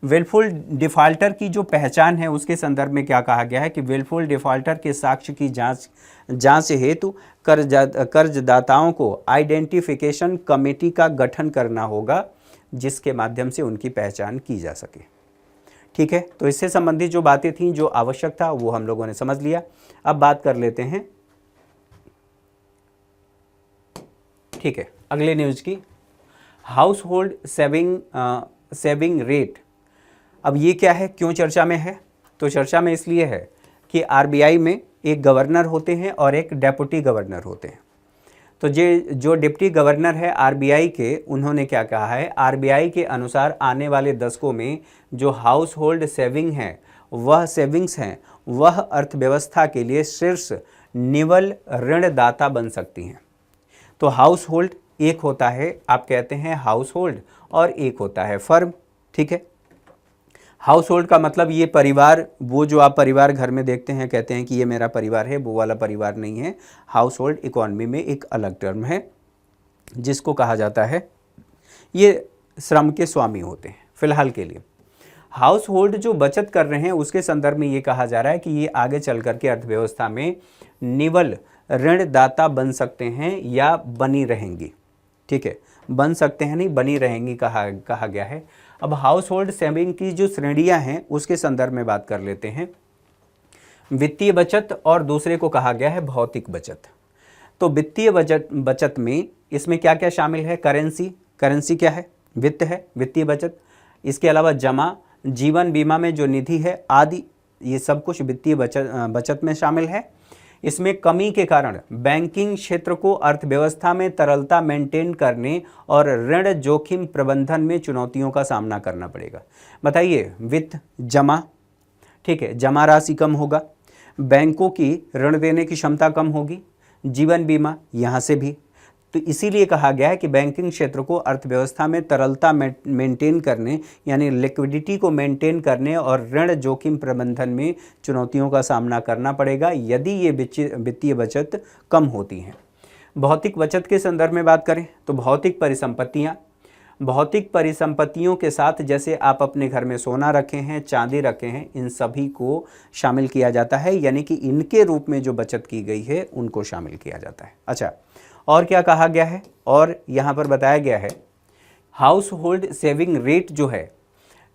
विलफुल डिफ़ॉल्टर की जो पहचान है उसके संदर्भ में क्या कहा गया है कि विलफुल डिफ़ॉल्टर के साक्ष्य की जांच हेतु कर्जदाताओं को आइडेंटिफिकेशन कमेटी का गठन करना होगा जिसके माध्यम से उनकी पहचान की जा सके। ठीक है, तो इससे संबंधित जो बातें थीं, जो आवश्यक था, वो हम लोगों ने समझ लिया। अब बात कर लेते हैं, ठीक है, अगले न्यूज़ की। House hold saving rate. अब ये क्या है, क्यों चर्चा में है? तो चर्चा में इसलिए है कि आरबीआई में एक गवर्नर होते हैं और एक डेप्यूटी गवर्नर होते हैं। तो जो डिप्टी गवर्नर है आरबीआई के, उन्होंने क्या कहा है, आरबीआई के अनुसार आने वाले दशकों में जो हाउस होल्ड सेविंग्स हैं वह अर्थव्यवस्था के लिए शीर्ष निवल ऋणदाता बन सकती हैं। तो हाउस होल्ड एक होता है, आप कहते हैं हाउस होल्ड, और एक होता है फर्म। ठीक है, हाउस होल्ड का मतलब ये परिवार, वो जो आप परिवार घर में देखते हैं, कहते हैं कि ये मेरा परिवार है, वो वाला परिवार नहीं है। हाउस होल्ड इकोनॉमी में एक अलग टर्म है जिसको कहा जाता है, ये श्रम के स्वामी होते हैं फिलहाल के लिए। हाउस होल्ड जो बचत कर रहे हैं उसके संदर्भ में ये कहा जा रहा है कि ये आगे चल करके अर्थव्यवस्था में निवल ऋणदाता बन सकते हैं या बनी रहेंगी। ठीक है, बन सकते हैं नहीं, बनी रहेंगी कहा गया है। अब हाउस होल्ड सेविंग की जो श्रेणियां हैं उसके संदर्भ में बात कर लेते हैं। वित्तीय बचत और दूसरे को कहा गया है भौतिक बचत। तो वित्तीय बचत में इसमें क्या क्या शामिल है? करेंसी क्या है? वित्त है, वित्तीय बचत। इसके अलावा जमा, जीवन बीमा में जो निधि है आदि, ये सब कुछ वित्तीय बचत में शामिल है। इसमें कमी के कारण बैंकिंग क्षेत्र को अर्थव्यवस्था में तरलता मेंटेन करने और ऋण जोखिम प्रबंधन में चुनौतियों का सामना करना पड़ेगा। बताइए, वित्त, जमा, ठीक है, जमा राशि कम होगा, बैंकों की ऋण देने की क्षमता कम होगी, जीवन बीमा यहाँ से भी। तो इसीलिए कहा गया है कि बैंकिंग क्षेत्र को अर्थव्यवस्था में तरलता मेंटेन करने, यानी लिक्विडिटी को मेंटेन करने और ऋण जोखिम प्रबंधन में चुनौतियों का सामना करना पड़ेगा यदि ये वित्तीय बचत कम होती हैं। भौतिक बचत के संदर्भ में बात करें तो भौतिक परिसंपत्तियों के साथ जैसे आप अपने घर में सोना रखे हैं, चांदी रखे हैं, इन सभी को शामिल किया जाता है, यानी कि इनके रूप में जो बचत की गई है उनको शामिल किया जाता है। अच्छा, और क्या कहा गया है? और यहाँ पर बताया गया है हाउस होल्ड सेविंग रेट जो है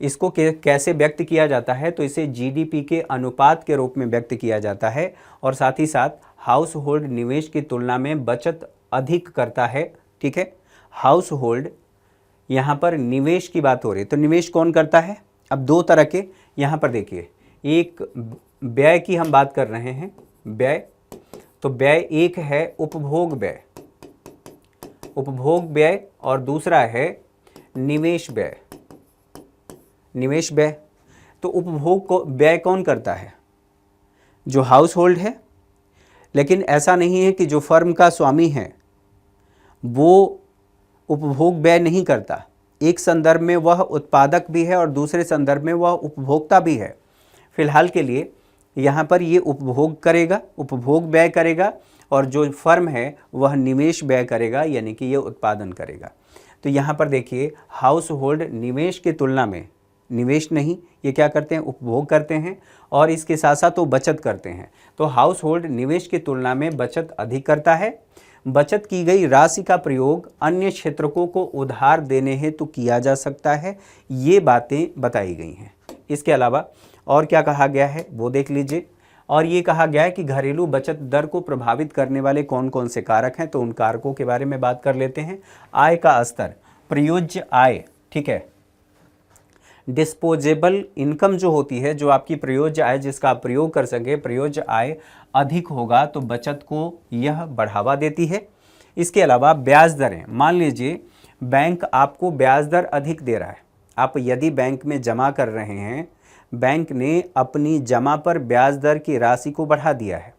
इसको कैसे व्यक्त किया जाता है? तो इसे जीडीपी के अनुपात के रूप में व्यक्त किया जाता है, और साथ ही साथ हाउस होल्ड निवेश की तुलना में बचत अधिक करता है। ठीक है, हाउस होल्ड, यहाँ पर निवेश की बात हो रही है, तो निवेश कौन करता है? अब दो तरह के यहाँ पर देखिए, एक व्यय की हम बात कर रहे हैं, व्यय। तो व्यय एक है उपभोग व्यय और दूसरा है निवेश व्यय। तो उपभोग को व्यय कौन करता है? जो हाउस होल्ड है। लेकिन ऐसा नहीं है कि जो फर्म का स्वामी है वो उपभोग व्यय नहीं करता। एक संदर्भ में वह उत्पादक भी है और दूसरे संदर्भ में वह उपभोक्ता भी है। फिलहाल के लिए यहाँ पर ये उपभोग व्यय करेगा, और जो फर्म है वह निवेश व्यय करेगा, यानी कि ये उत्पादन करेगा। तो यहाँ पर देखिए, हाउस होल्ड निवेश की तुलना में, निवेश नहीं, ये क्या करते हैं? उपभोग करते हैं, और इसके साथ साथ वो बचत करते हैं। तो हाउस होल्ड निवेश की तुलना में बचत अधिक करता है। बचत की गई राशि का प्रयोग अन्य क्षेत्रकों को उधार देने हेतु किया जा सकता है। ये बातें बताई गई हैं। इसके अलावा और क्या कहा गया है वो देख लीजिए। और ये कहा गया है कि घरेलू बचत दर को प्रभावित करने वाले कौन कौन से कारक हैं, तो उन कारकों के बारे में बात कर लेते हैं। आय का स्तर, प्रयोज्य आय, ठीक है, डिस्पोजेबल इनकम जो होती है, जो आपकी प्रयोज्य आय जिसका आप प्रयोग कर सके, प्रयोज्य आय अधिक होगा तो बचत को यह बढ़ावा देती है। इसके अलावा ब्याज दरें, मान लीजिए बैंक आपको ब्याज दर अधिक दे रहा है, आप यदि बैंक में जमा कर रहे हैं, बैंक ने अपनी जमा पर ब्याज दर की राशि को बढ़ा दिया है,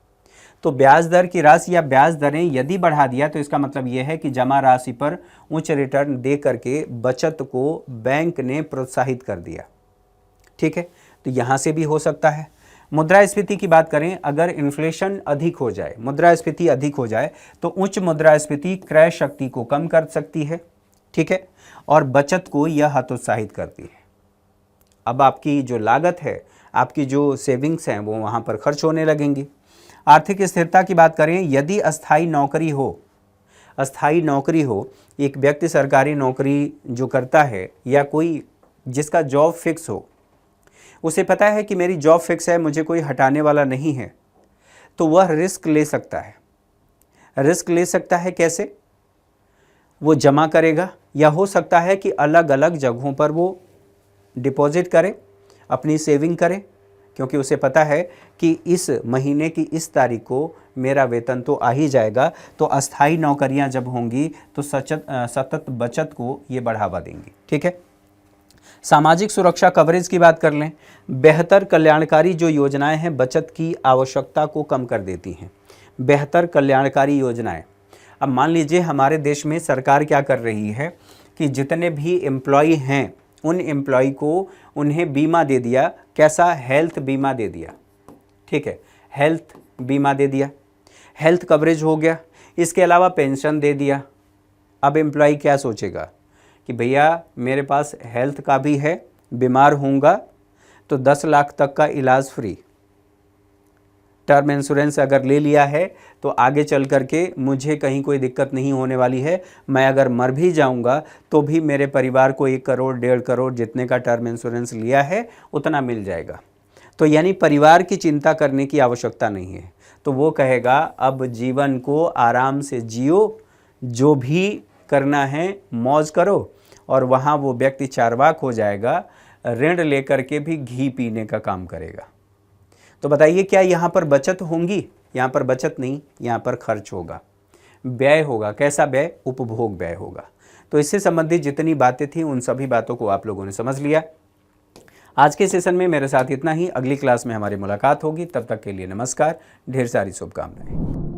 तो ब्याज दर की राशि या ब्याज दरें यदि बढ़ा दिया तो इसका मतलब यह है कि जमा राशि पर उच्च रिटर्न दे करके बचत को बैंक ने प्रोत्साहित कर दिया। ठीक है, तो यहाँ से भी हो सकता है। मुद्रास्फीति की बात करें, अगर इन्फ्लेशन अधिक हो जाए, मुद्रास्फीति अधिक हो जाए, तो उच्च मुद्रास्फीति क्रय शक्ति को कम कर सकती है। ठीक है, और बचत को यह हतोत्साहित करती है। अब आपकी जो लागत है, आपकी जो सेविंग्स हैं, वो वहाँ पर खर्च होने लगेंगी। आर्थिक स्थिरता की बात करें, यदि अस्थायी नौकरी हो, एक व्यक्ति सरकारी नौकरी जो करता है या कोई जिसका जॉब फिक्स हो, उसे पता है कि मेरी जॉब फिक्स है, मुझे कोई हटाने वाला नहीं है, तो वह रिस्क ले सकता है। रिस्क ले सकता है कैसे? वो जमा करेगा, या हो सकता है कि अलग अलग जगहों पर वो डिपॉजिट करे, अपनी सेविंग करे, क्योंकि उसे पता है कि इस महीने की इस तारीख को मेरा वेतन तो आ ही जाएगा। तो अस्थाई नौकरियां जब होंगी तो सतत बचत को ये बढ़ावा देंगी। ठीक है। सामाजिक सुरक्षा कवरेज की बात कर लें। बेहतर कल्याणकारी जो योजनाएं हैं बचत की आवश्यकता को कम कर देती हैं। बेहतर कल्याणकारी योजनाएं, अब मान लीजिए हमारे देश में सरकार क्या कर रही है कि जितने भी एम्प्लॉय हैं उन एम्प्लॉय को उन्हें बीमा दे दिया। कैसा? हेल्थ बीमा दे दिया। ठीक है, हेल्थ बीमा दे दिया, हेल्थ कवरेज हो गया। इसके अलावा पेंशन दे दिया। अब एम्प्लॉय क्या सोचेगा कि भैया मेरे पास हेल्थ का भी है, बीमार होऊंगा तो 10 लाख तक का इलाज फ्री। टर्म इंश्योरेंस अगर ले लिया है तो आगे चल करके मुझे कहीं कोई दिक्कत नहीं होने वाली है। मैं अगर मर भी जाऊंगा तो भी मेरे परिवार को 1 करोड़ 1.5 करोड़ जितने का टर्म इंश्योरेंस लिया है उतना मिल जाएगा। तो यानी परिवार की चिंता करने की आवश्यकता नहीं है। तो वो कहेगा अब जीवन को आराम से जियो, जो भी करना है मौज करो। और वहाँ वो व्यक्ति चार्वाक हो जाएगा, ऋण लेकर के भी घी पीने का काम करेगा। तो बताइए क्या यहाँ पर बचत होंगी? यहाँ पर बचत नहीं, यहाँ पर खर्च होगा, व्यय होगा। कैसा व्यय? उपभोग व्यय होगा। तो इससे संबंधित जितनी बातें थी उन सभी बातों को आप लोगों ने समझ लिया। आज के सेशन में मेरे साथ इतना ही। अगली क्लास में हमारी मुलाकात होगी। तब तक के लिए नमस्कार, ढेर सारी शुभकामनाएं।